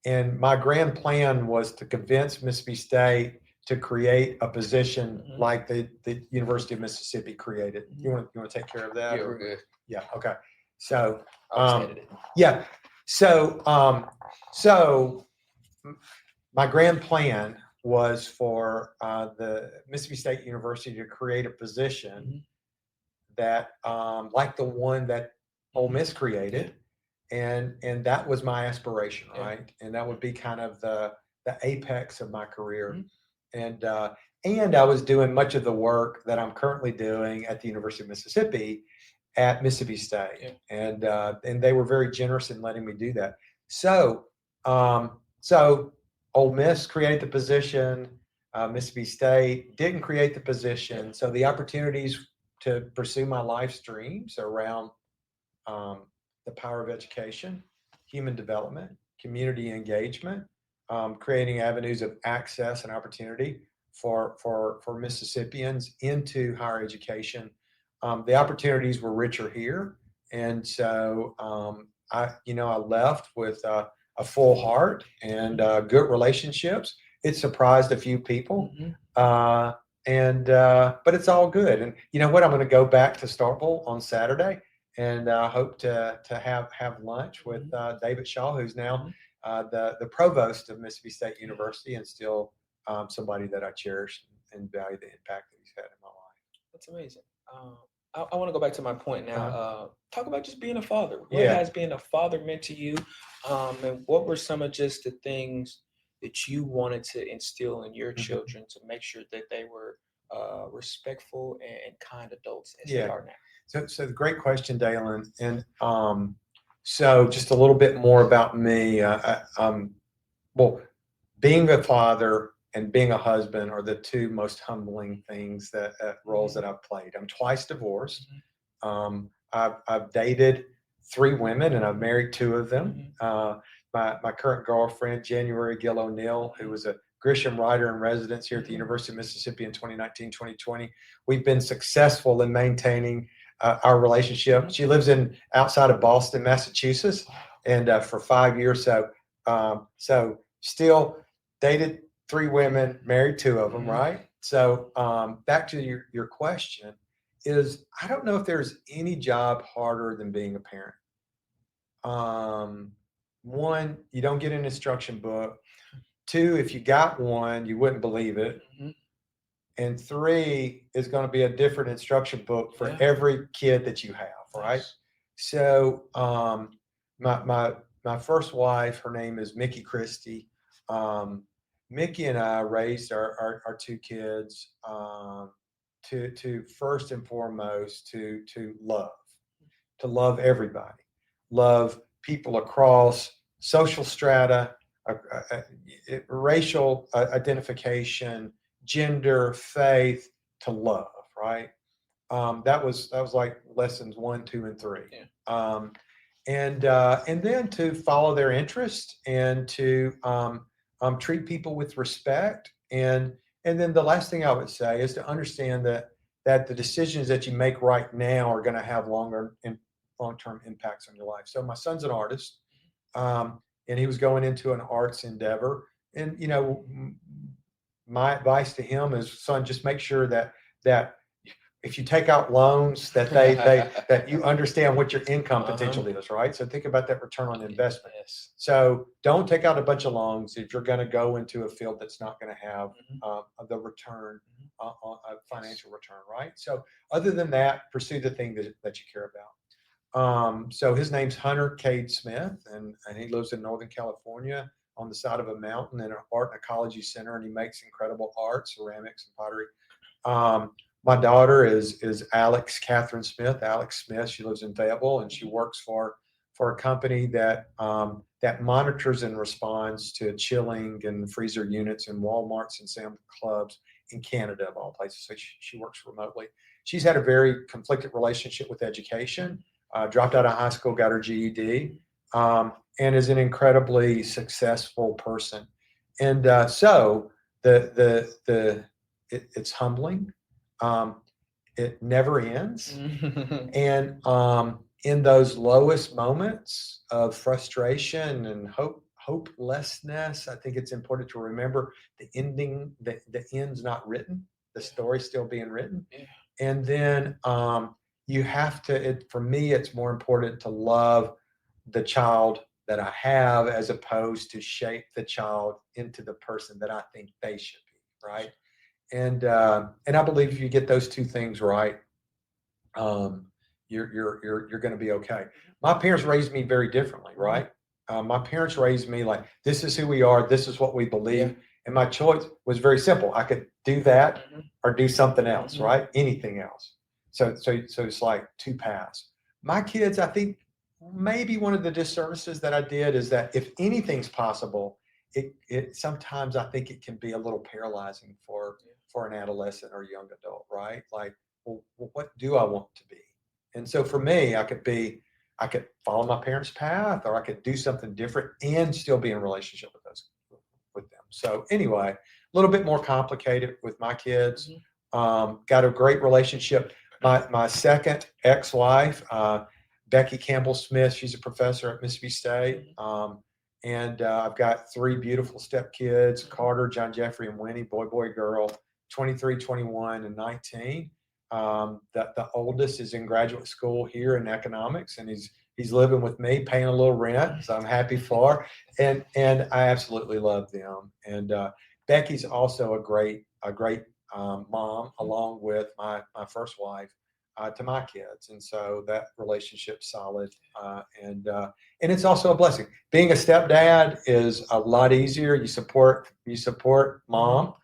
And my grand plan was to convince Mississippi State to create a position like the University of Mississippi created. You want to take care of that? Yeah, we're good. Yeah. Okay. So, yeah. So my grand plan was for the Mississippi State University to create a position that, like the one that Ole Miss created, and that was my aspiration, right? And that would be kind of the apex of my career. And I was doing much of the work that I'm currently doing at the University of Mississippi at Mississippi State, and they were very generous in letting me do that. So Ole Miss created the position. Mississippi State didn't create the position. So the opportunities to pursue my life's dreams around the power of education, human development, community engagement, creating avenues of access and opportunity for Mississippians into higher education. The opportunities were richer here, and so I left with a full heart and good relationships. It surprised a few people, but it's all good. And you know what? I'm going to go back to Starkville on Saturday, and hope to have lunch with David Shaw, who's now the provost of Mississippi State University, and still somebody that I cherish and value the impact that he's had in my life. That's amazing. I want to go back to my point now. Talk about just being a father. What has being a father meant to you? And what were some of just the things that you wanted to instill in your children to make sure that they were respectful and kind adults as they are now? So great question, Dalen. And so just a little bit more about me. Well, being a father and being a husband are the two most humbling things roles that I've played. I'm twice divorced. I've dated 3 women, and I've married 2 of them. My current girlfriend, January Gill O'Neill, who was a Grisham writer in residence here at the University of Mississippi in 2019, 2020. We've been successful in maintaining our relationship. She lives outside of Boston, Massachusetts, and for 5 years. So still dated 3 women, married 2 of them, right? So back to your question is, I don't know if there's any job harder than being a parent. 1, you don't get an instruction book. 2, if you got one, you wouldn't believe it. And 3, is going to be a different instruction book for every kid that you have, right? So my first wife, her name is Mickey Christie. Mickey and I raised our 2 kids to first and foremost to love everybody, love people across social strata, racial identification, gender, faith, to love, right? That was like lessons 1, 2, and 3. And then to follow their interest and to treat people with respect. And then the last thing I would say is to understand that the decisions that you make right now are going to have long-term impacts on your life. So my son's an artist, and he was going into an arts endeavor. And, my advice to him is, son, just make sure that if you take out loans, that that you understand what your income potential is, right? So think about that return on investment. So don't take out a bunch of loans if you're going to go into a field that's not going to have the return a financial return, right? So other than that, pursue the thing that you care about. So his name's Hunter Cade Smith, and he lives in Northern California on the side of a mountain in an art and ecology center, and he makes incredible art, ceramics and pottery. My daughter is Alex Catherine Smith. Alex Smith. She lives in Fayetteville, and she works for a company that that monitors and responds to chilling and freezer units in Walmarts and Sam's Clubs in Canada, of all places. So she works remotely. She's had a very conflicted relationship with education. Dropped out of high school, got her GED, and is an incredibly successful person. And so it's humbling. It never ends. And in those lowest moments of frustration and hopelessness, I think it's important to remember the end's not written, the story's still being written. Yeah. And then you have to, for me, it's more important to love the child that I have as opposed to shape the child into the person that I think they should be, right? And I believe if you get those two things right, you're going to be okay. My parents raised me very differently, right? My parents raised me like, this is who we are, this is what we believe, and my choice was very simple. I could do that or do something else, right? Anything else. So it's like two paths. My kids, I think maybe one of the disservices that I did is that if anything's possible, it sometimes I think it can be a little paralyzing for an adolescent or young adult, right? Like, well, what do I want to be? And so for me, I could follow my parents' path, or I could do something different and still be in relationship with them. So anyway, a little bit more complicated with my kids. Got a great relationship. My second ex-wife, Becky Campbell Smith, she's a professor at Mississippi State. And I've got three beautiful stepkids, Carter, John Jeffrey, and Winnie, boy, girl, 23, 21, and 19. The oldest is in graduate school here in economics, and he's living with me, paying a little rent, so I'm happy for. And I absolutely love them. And Becky's also a great mom, along with my first wife, to my kids, and so that relationship's solid. And it's also a blessing. Being a stepdad is a lot easier. You support mom,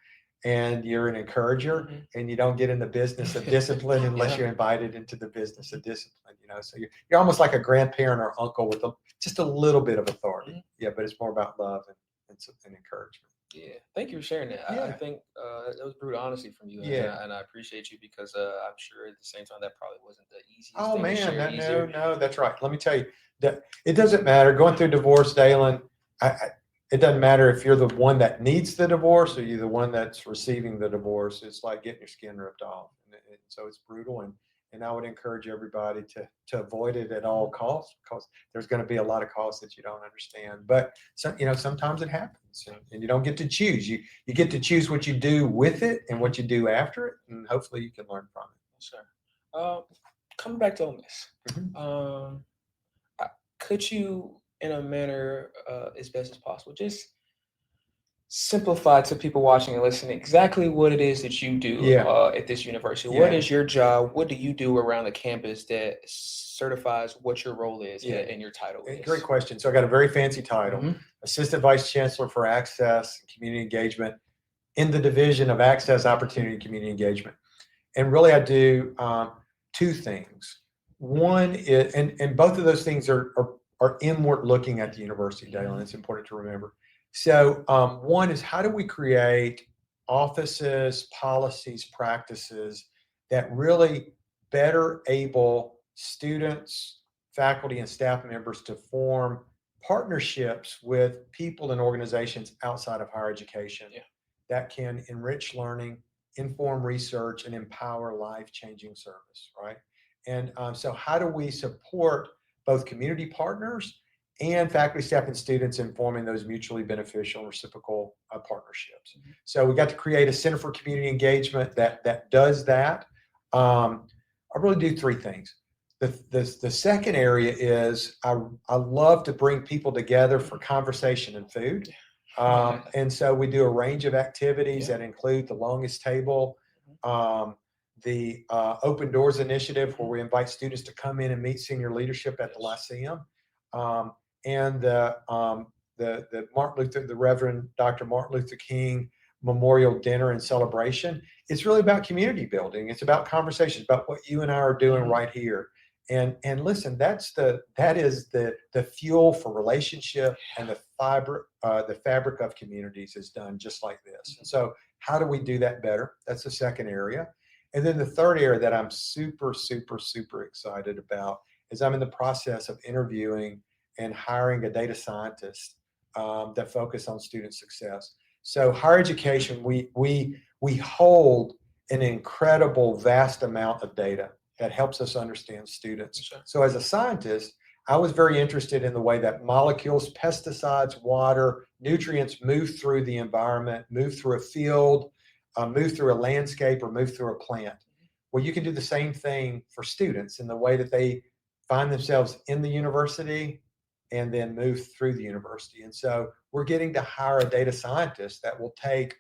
and you're an encourager, and you don't get in the business of discipline unless you're invited into the business of discipline. So you're almost like a grandparent or uncle with just a little bit of authority. Yeah, but it's more about love and encouragement. Yeah, thank you for sharing that. Yeah. I think that was brutal honesty from you, and I appreciate you, because I'm sure at the same time that probably wasn't the easiest thing to share. No, that's right. Let me tell you that it doesn't matter going through divorce, Dalen. It doesn't matter if you're the one that needs the divorce or you're the one that's receiving the divorce. It's like getting your skin ripped off, and so it's brutal. And I would encourage everybody to avoid it at all costs, because there's going to be a lot of costs that you don't understand. But sometimes it happens, and you don't get to choose. You get to choose what you do with it and what you do after it, and hopefully you can learn from it. Sure. Coming back to Ole Miss, could you, in a manner as best as possible, just simplify to people watching and listening exactly what it is that you do at this university? What is your job? What do you do around the campus that certifies what your role is and your title is? Great question. So I got a very fancy title, Assistant Vice Chancellor for Access and Community Engagement in the Division of Access, Opportunity, and Community Engagement. And really I do two things. One is, and both of those things are inward looking at the university, Dalen. It's important to remember. So one is, how do we create offices, policies, practices that really better able students, faculty, and staff members to form partnerships with people and organizations outside of higher education that can enrich learning, inform research, and empower life-changing service, right? And so how do we support both community partners and faculty, staff, and students in forming those mutually beneficial reciprocal partnerships? So we got to create a Center for Community Engagement that does that. I really do three things. The second area is I love to bring people together for conversation and food. And so we do a range of activities that include the longest table, the Open Doors Initiative, where we invite students to come in and meet senior leadership at the Lyceum, and the Reverend Dr. Martin Luther King Memorial Dinner and Celebration. It's really about community building. It's about conversations, about what you and I are doing right here. And listen, that is the fuel for relationship, and the fabric of communities is done just like this. And so, how do we do that better? That's the second area. And then the third area that I'm super, super, super excited about is I'm in the process of interviewing and hiring a data scientist that focus on student success. So higher education, we hold an incredible vast amount of data that helps us understand students. Sure. So as a scientist, I was very interested in the way that molecules, pesticides, water, nutrients move through the environment, move through a field, move through a landscape, or move through a plant. Well, you can do the same thing for students in the way that they find themselves in the university and then move through the university. And so we're getting to hire a data scientist that will take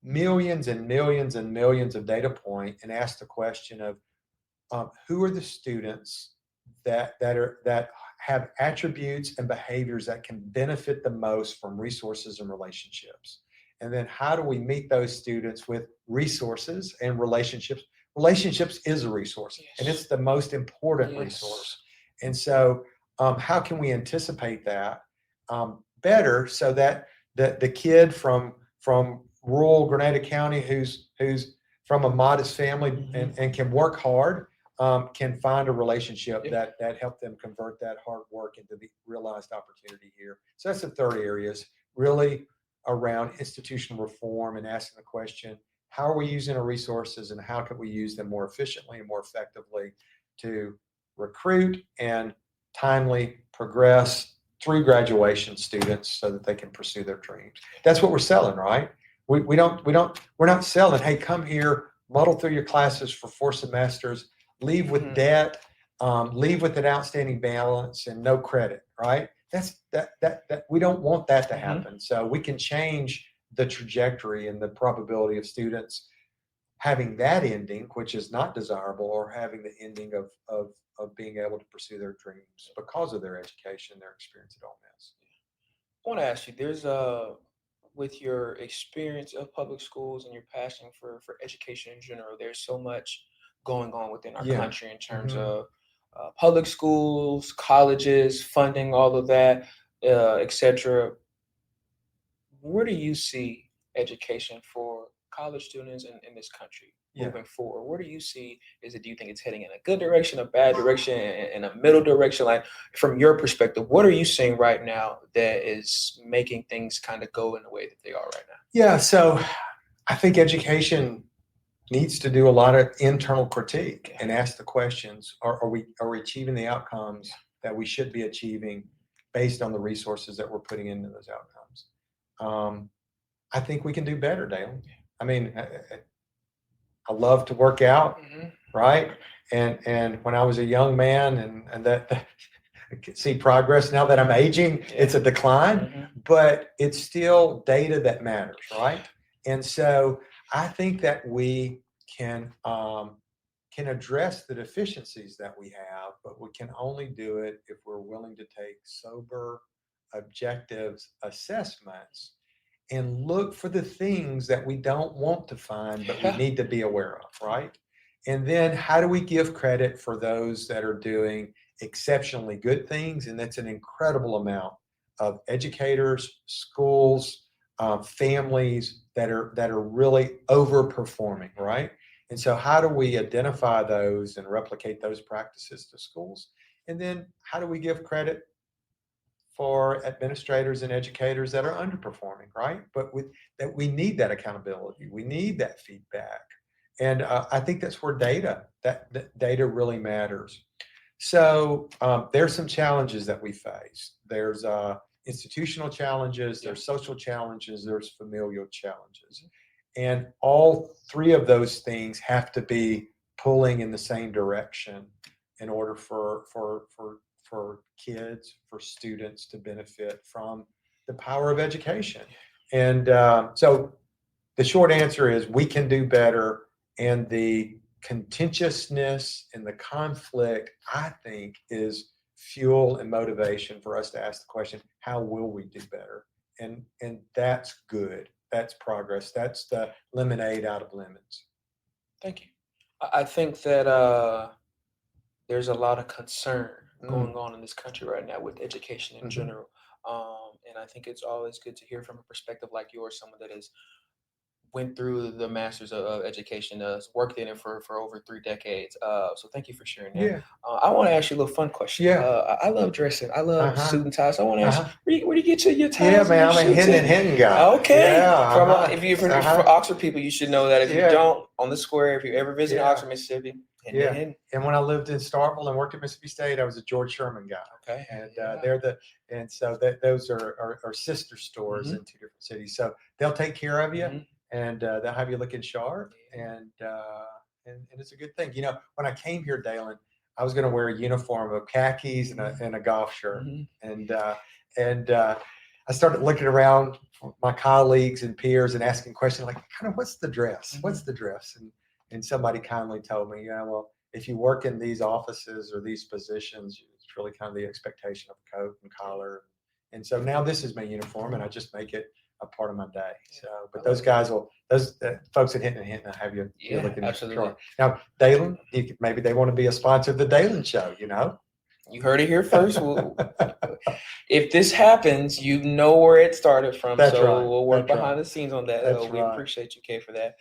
millions and millions and millions of data points and ask the question of who are the students that have attributes and behaviors that can benefit the most from resources and relationships. And then how do we meet those students with resources and relationships? Relationships is a resource, and it's the most important resource. And so how can we anticipate that better so that the kid from rural Grenada County who's from a modest family and can work hard can find a relationship that helped them convert that hard work into the realized opportunity here. So that's the third area, is really around institutional reform and asking the question, how are we using our resources and how can we use them more efficiently and more effectively to recruit and timely progress through graduation students so that they can pursue their dreams. That's what we're selling, right? We're not selling, hey, come here, muddle through your classes for 4 semesters, leave with debt, leave with an outstanding balance and no credit, right? That we don't want that to happen. So we can change the trajectory and the probability of students having that ending, which is not desirable, or having the ending of being able to pursue their dreams because of their education, their experience at Ole Miss. I want to ask you, there's with your experience of public schools and your passion for education in general, there's so much going on within our country in terms of public schools, colleges, funding, all of that, etc. Where do you see education for college students in this country moving forward? Where do you see, do you think it's heading in a good direction, a bad direction, in a middle direction? Like, from your perspective, what are you seeing right now that is making things kind of go in the way that they are right now? Yeah, so I think education needs to do a lot of internal critique and ask the questions, are we achieving the outcomes that we should be achieving based on the resources that we're putting into those outcomes? I think we can do better, Dale. I mean, I love to work out, right? And when I was a young man and that I can see progress now that I'm aging, it's a decline, but it's still data that matters, right? And so I think that we can address the deficiencies that we have, but we can only do it if we're willing to take sober, objective assessments and look for the things that we don't want to find, but we need to be aware of, right? And then how do we give credit for those that are doing exceptionally good things? And that's an incredible amount of educators, schools, families that are really overperforming, right? And so how do we identify those and replicate those practices to schools? And then how do we give credit for administrators and educators that are underperforming, right? But that we need that accountability. We need that feedback. And I think that's where data really matters. So there's some challenges that we face. There's institutional challenges, there's social challenges, there's familial challenges. And all 3 of those things have to be pulling in the same direction in order for kids, for students to benefit from the power of education. And so the short answer is we can do better, And the contentiousness and the conflict, I think, is fuel and motivation for us to ask the question, how will we do better? And that's good. That's progress. That's the lemonade out of lemons. Thank you. I think that there's a lot of concern going on in this country right now with education in general. And I think it's always good to hear from a perspective like yours, someone that has went through the Masters of Education, worked in it for over 3 decades. So thank you for sharing that. Yeah. I want to ask you a little fun question. Yeah. I love dressing. I love suit and ties. So I want to ask you, where do you get your ties? Yeah, and man, your I'm a suits hen and at? hen guy. Okay. Yeah. If you're for Oxford people, you should know that. If you Yeah. don't, on the square, if you ever visit Yeah. Oxford, Mississippi, Yeah. hen. And when I lived in Starkville and worked at Mississippi State, I was a George Sherman guy. Okay. And those are sister stores in 2 different cities. So they'll take care of you and they'll have you looking sharp. And it's a good thing. You know, when I came here, Dalen, I was going to wear a uniform of khakis and a golf shirt. And I started looking around my colleagues and peers and asking questions like, kind of, what's the dress? What's the dress? And somebody kindly told me, yeah, well, if you work in these offices or these positions, it's really kind of the expectation of a coat and collar. And so now this is my uniform, and I just make it a part of my day. So, but those folks at Hinton and Hinton have you looking absolutely. short. Now, Dalen, maybe they want to be a sponsor of the Dalen Show, you know? You heard it here first. If this happens, you know where it started from. That's so right. we'll work behind the scenes on that. We appreciate you, Cade, for that.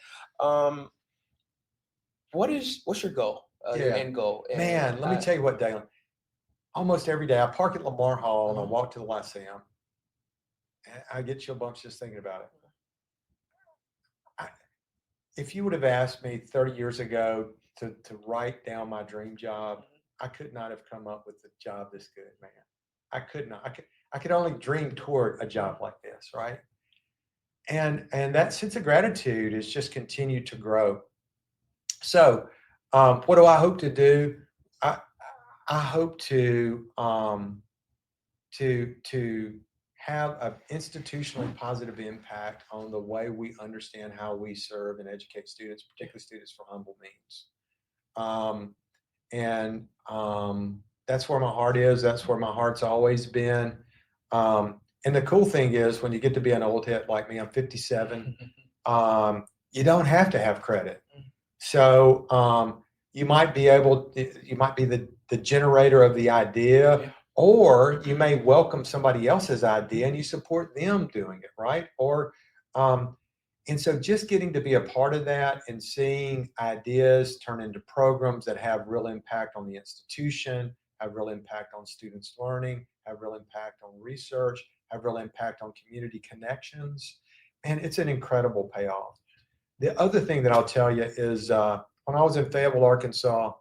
What's your goal? Your end goal? Man, let me tell you what, Dalen. Almost every day, I park at Lamar Hall and I walk to the Lyceum. And I get chill bumps just thinking about it. If you would have asked me 30 years ago to write down my dream job, I could not have come up with a job this good, man. I could not. I could only dream toward a job like this, right? And that sense of gratitude has just continued to grow. So, what do I hope to do? I hope to have an institutionally positive impact on the way we understand how we serve and educate students, particularly students from humble means. That's where my heart is. That's where my heart's always been. And the cool thing is, when you get to be an old head like me, I'm 57. You don't have to have credit. So you might be the generator of the idea, or you may welcome somebody else's idea and you support them doing it, right? And so just getting to be a part of that and seeing ideas turn into programs that have real impact on the institution, have real impact on students' learning, have real impact on research, have real impact on community connections, and it's an incredible payoff. The other thing that I'll tell you is when I was in Fayetteville, Arkansas,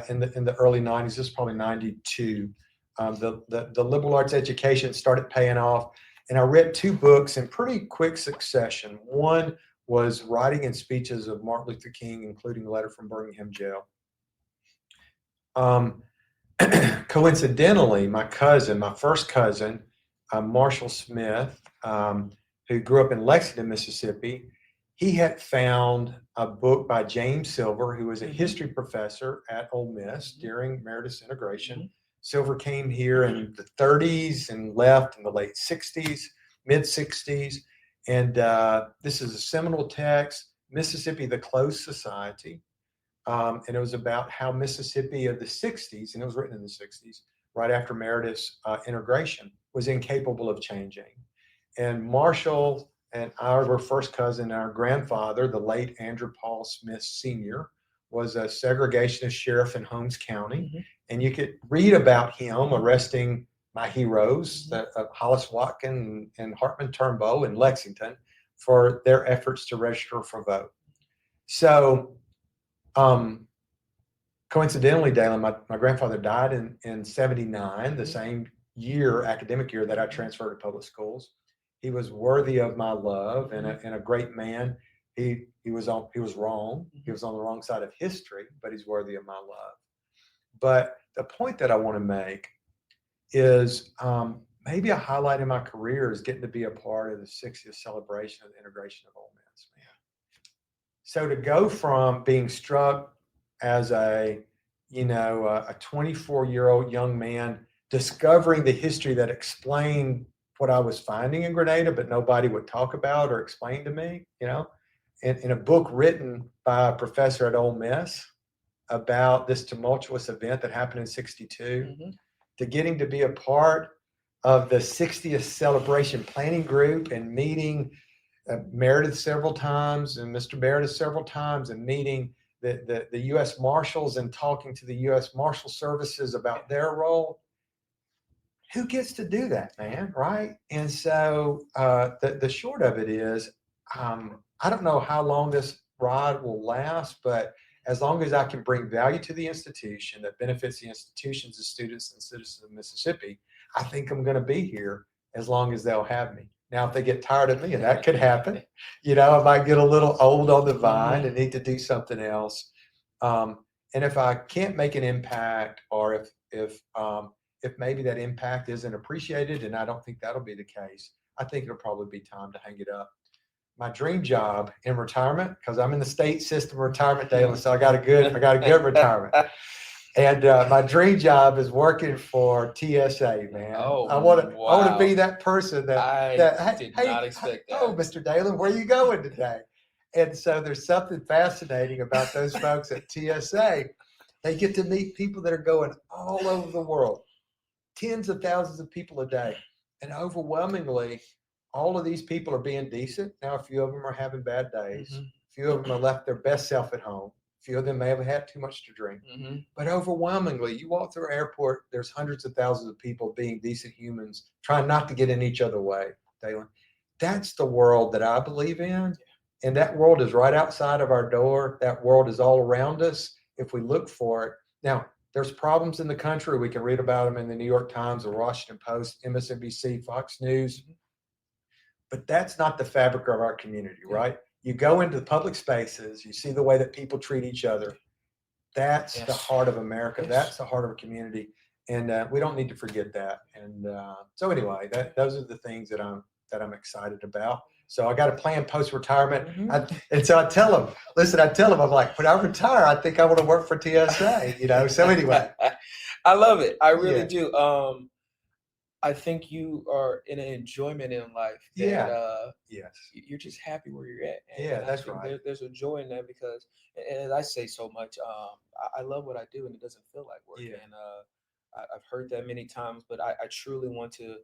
in the early '90s, this is probably '92, the liberal arts education started paying off, and I read 2 books in pretty quick succession. One was Writing and Speeches of Martin Luther King, including a letter from Birmingham jail. Coincidentally, my first cousin, Marshall Smith, who grew up in Lexington, Mississippi, he had found a book by James Silver, who was a history professor at Ole Miss during Meredith's integration. Silver came here in the 30s and left in the late 60s, mid 60s. And this is a seminal text, Mississippi, the Closed Society. And it was about how Mississippi of the 60s, and it was written in the 60s, right after Meredith's integration, was incapable of changing. And Marshall and I were first cousin. Our grandfather, the late Andrew Paul Smith Sr., was a segregationist sheriff in Holmes County. And you could read about him arresting my heroes, Hollis Watkin and Hartman Turnbow in Lexington, for their efforts to register for vote. So, coincidentally, Dalen, my grandfather died in '79, the same year, academic year, that I transferred to public schools. He was worthy of my love and a great man. He was wrong. He was on the wrong side of history, but he's worthy of my love. But the point that I want to make is maybe a highlight in my career is getting to be a part of the 60th celebration of the integration of Ole Miss, man. So to go from being struck as a 24-year-old young man discovering the history that explained what I was finding in Grenada, but nobody would talk about or explain to me, in a book written by a professor at Ole Miss about this tumultuous event that happened in 62, to getting to be a part of the 60th celebration planning group and meeting Meredith several times and Mr. Meredith several times and meeting the U.S. Marshals and talking to the U.S. Marshal Services about their role. Who gets to do that, man, right? And so the short of it is, I don't know how long this ride will last, but as long as I can bring value to the institution that benefits the institutions, the students, and citizens of Mississippi, I think I'm going to be here as long as they'll have me. Now, if they get tired of me, and that could happen, I might get a little old on the vine and need to do something else. And if I can't make an impact, or if maybe that impact isn't appreciated, and I don't think that'll be the case, I think it'll probably be time to hang it up. My dream job in retirement, because I'm in the state system retirement, Dalen, so I got a good retirement. And my dream job is working for TSA, man. Oh, I want to be that person that I did not expect that. Oh, Mr. Dalen, where are you going today? And so there's something fascinating about those folks at TSA. They get to meet people that are going all over the world, tens of thousands of people a day, and overwhelmingly, all of these people are being decent. Now, a few of them are having bad days. A few of them have left their best self at home. A few of them may have had too much to drink. But overwhelmingly, you walk through an airport, there's hundreds of thousands of people being decent humans, trying not to get in each other's way, Dalen. That's the world that I believe in. And that world is right outside of our door. That world is all around us if we look for it. Now, there's problems in the country. We can read about them in the New York Times, the Washington Post, MSNBC, Fox News. But that's not the fabric of our community, right? You go into the public spaces, you see the way that people treat each other. That's the heart of America. That's the heart of a community. And we don't need to forget that. And so anyway, those are the things that I'm excited about. So I got a plan post-retirement. And so I tell them, I'm like, when I retire, I think I want to work for TSA, So anyway. I love it. I really do. I think you are in an enjoyment in life that yes, you're just happy where you're at. And that's right. There's a joy in that because, and I say so much, I love what I do and it doesn't feel like work. And I've heard that many times, but I truly want to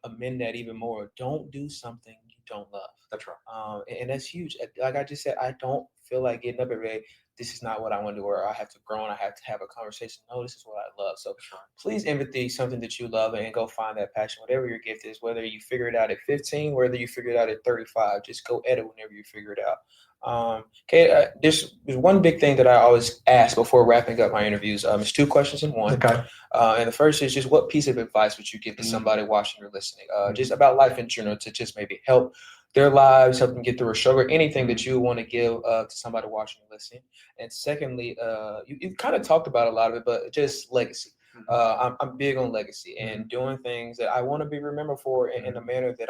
amend that even more. Don't do something you don't love. That's right. And that's huge. Like I just said, I don't feel like getting up every day. This is not what I want to do, or I have to grow and I have to have a conversation. No, this is what I love. So please empathy something that you love and go find that passion, whatever your gift is, whether you figure it out at 15, whether you figure it out at 35, just go at it whenever you figure it out. Okay, there's one big thing that I always ask before wrapping up my interviews. It's two questions in one. Okay. And the first is just what piece of advice would you give to somebody watching or listening, just about life in general, to just maybe help their lives, help them get through a struggle, anything that you want to give to somebody watching or listening. And secondly, you kind of talked about a lot of it, but just legacy. I'm big on legacy and doing things that I want to be remembered for in a manner that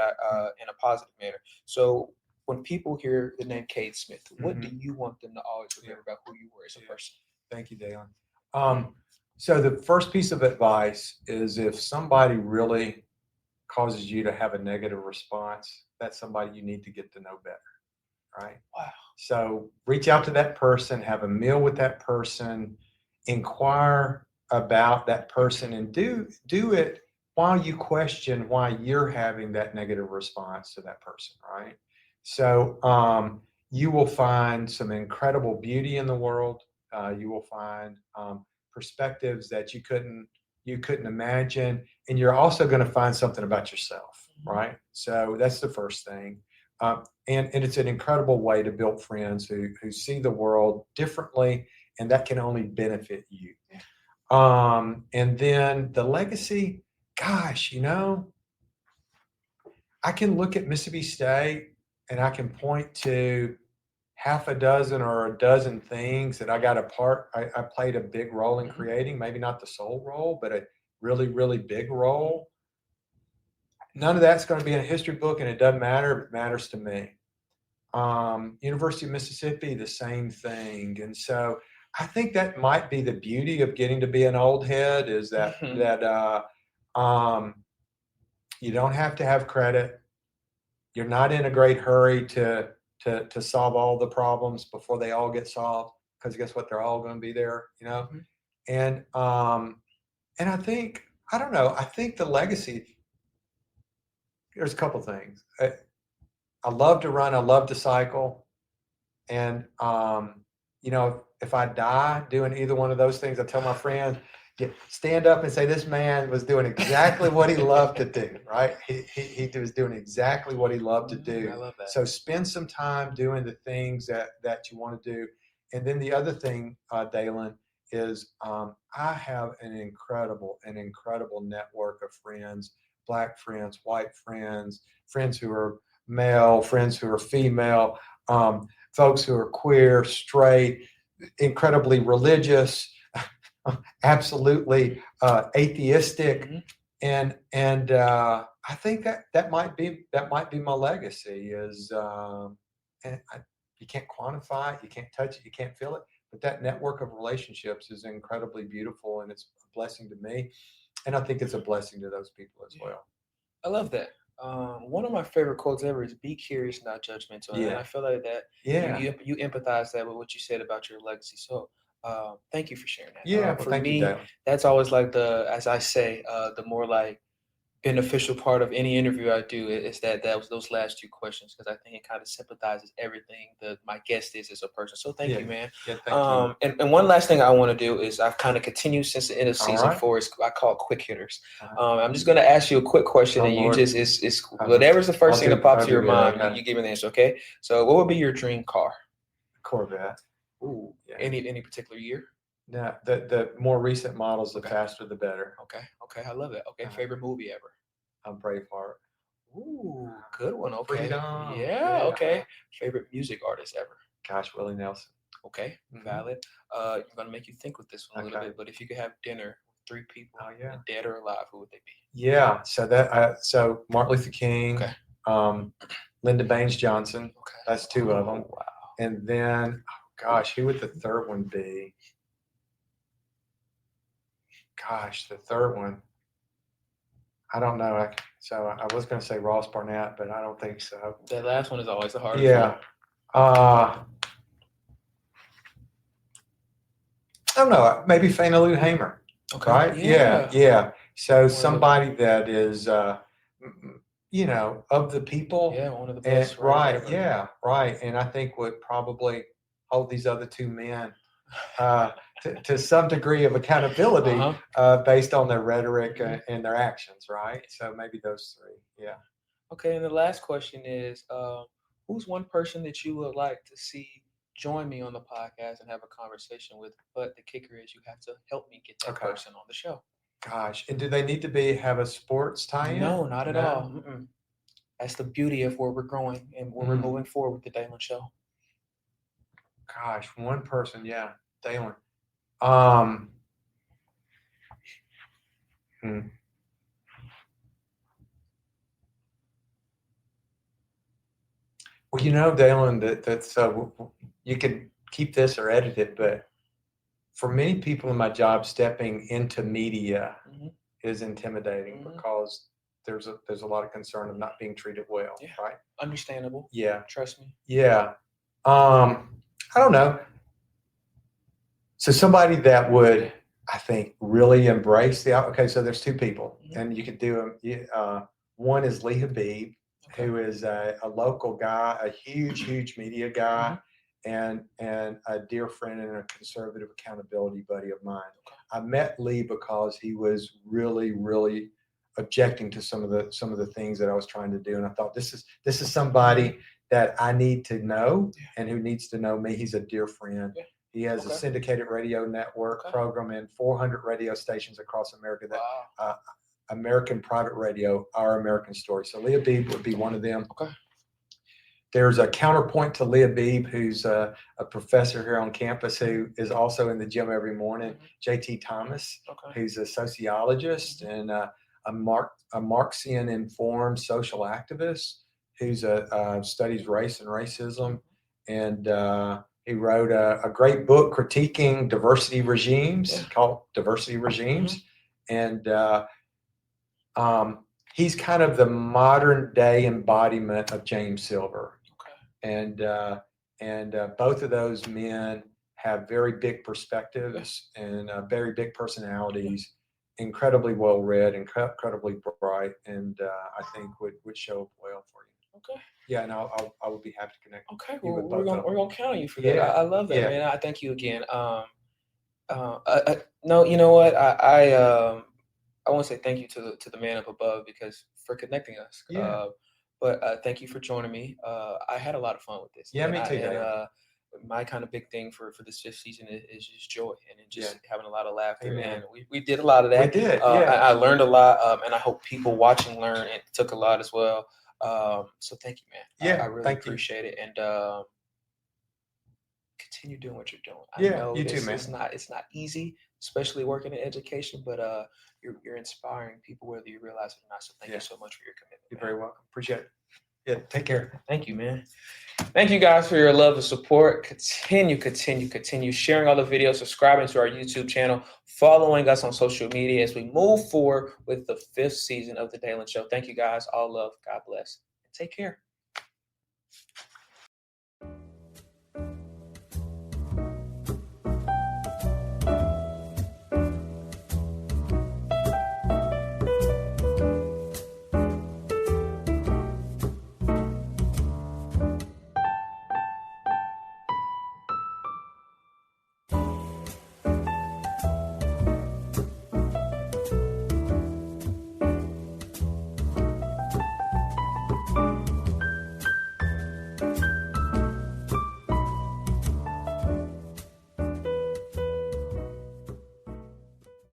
in a positive manner. So when people hear the name Cade Smith, what do you want them to always remember about who you were as a person? Thank you, Dalen. So the first piece of advice is if somebody really causes you to have a negative response, that's somebody you need to get to know better, right? Wow. So reach out to that person, have a meal with that person, inquire about that person, and do it while you question why you're having that negative response to that person, right? So you will find some incredible beauty in the world. You will find perspectives that you couldn't imagine, and you're also going to find something about yourself, right? So that's the first thing, and it's an incredible way to build friends who see the world differently, and that can only benefit you. And then the legacy, gosh, I can look at Mississippi State and I can point to half a dozen or a dozen things that I played a big role in creating, maybe not the sole role, but a really, really big role. None of that's going to be in a history book, and it doesn't matter. It matters to me. University of Mississippi, the same thing. And so I think that might be the beauty of getting to be an old head is that you don't have to have credit. You're not in a great hurry to solve all the problems before they all get solved, because guess what? They're all going to be there, And I think, I don't know, I think the legacy, there's a couple things. I love to run, I love to cycle. And if I die doing either one of those things, I tell my friends, stand up and say, this man was doing exactly what he loved to do, right? He was doing exactly what he loved to do. I love that. So spend some time doing the things that you want to do. And then the other thing, Dalen, is I have an incredible network of friends, Black friends, white friends, friends who are male, friends who are female, folks who are queer, straight, incredibly religious, absolutely atheistic, and I think that might be my legacy. Is you can't quantify it, you can't touch it, you can't feel it, but that network of relationships is incredibly beautiful, and it's a blessing to me, and I think it's a blessing to those people as well. I love that. One of my favorite quotes ever is "Be curious, not judgmental." And I feel like that you empathize that with what you said about your legacy. So thank you for sharing that. Yeah, for thank me, you, Dalen. that's always like as I say, the more like beneficial part of any interview I do is those last two questions, because I think it kind of sympathizes everything that my guest is as a person. So thank you, man. Yeah, thank you. And one last thing I want to do is I've kind of continued since the end of season 4. I call it quick hitters. I'm just going to ask you a quick question, and you just is whatever's the first thing that pops to your mind, you give me the answer. Okay. So what would be your dream car? Corvette. Ooh. Yeah. Any particular year? No, the more recent models, the faster the better. Okay, I love it. Okay, favorite movie ever? Braveheart. Ooh, good one. Okay. Freedom. Yeah, okay. Favorite music artist ever? Gosh, Willie Nelson. Okay, valid. I'm gonna make you think with this one a little bit, but if you could have dinner with 3 people, dead or alive, who would they be? Yeah, so Martin Luther King, Lyndon Baines Johnson. That's 2 of them. Wow. And then, gosh, who would the third one be? Gosh, the third one. I don't know. So I was going to say Ross Barnett, but I don't think so. That last one is always the hardest. Yeah. I don't know. Maybe Faina Lou Hamer. Okay. Right? Yeah. So somebody that is, of the people. Yeah, one of the best. And, right. Yeah. Right. And I think would probably hold these other 2 men to some degree of accountability based on their rhetoric and their actions, right? So maybe those 3, yeah. Okay, and the last question is, who's one person that you would like to see join me on the podcast and have a conversation with? But the kicker is you have to help me get that person on the show. Gosh, and do they need to have a sports tie-in? No, not at all. That's the beauty of where we're going and where we're moving forward with the Dalen Show. Gosh, one person, yeah, Dalen. Well, Dalen, that's you can keep this or edit it, but for many people in my job, stepping into media is intimidating because there's a lot of concern of not being treated well, right? Understandable. Yeah. Trust me. Yeah. I don't know. So somebody that would, I think, really embrace so there's 2 people, and you could do them. One is Lee Habib, who is a local guy, a huge media guy, and a dear friend and a conservative accountability buddy of mine. I met Lee because he was really objecting to some of the things that I was trying to do, and I thought this is somebody that I need to know and who needs to know me. He's a dear friend. Yeah. He has a syndicated radio network program in 400 radio stations across America. That American Private Radio, Our American Story. So Leah Beebe would be one of them. Okay. There's a counterpoint to Leah Beebe, who's a professor here on campus who is also in the gym every morning, J.T. Thomas, who's a sociologist and a Marxian-informed social activist who's studies race and racism, and he wrote a great book critiquing diversity regimes called Diversity Regimes, and he's kind of the modern day embodiment of James Silver. And both of those men have very big perspectives and very big personalities, incredibly well read, incredibly bright, and I think would show up well for you. Okay. Yeah, and I would be happy to connect. Okay, you well, with we're both of gonna them. count on you for that. Yeah, I love that, yeah. man. I thank you again. No, you know what? I want to say thank you to the man up above because for connecting us. Yeah. But thank you for joining me. I had a lot of fun with this. Yeah, and me too, Dan. My kind of big thing for this fifth season is just joy and just Yeah. having a lot of laughter. Amen. And we did a lot of that. We did, I learned a lot, and I hope people watching learn and took a lot as well. So thank you, man. Yeah, I really appreciate it. And continue doing what you're doing. I know you too, man. it's not easy, especially working in education, but you're inspiring people whether you realize it or not. So thank you so much for your commitment. You're very welcome. Appreciate it. Yeah, take care. Thank you, man. Thank you guys for your love and support. Continue sharing all the videos, subscribing to our YouTube channel, following us on social media as we move forward with the 5th season of The Dalen Show. Thank you guys. All love. God bless. Take care.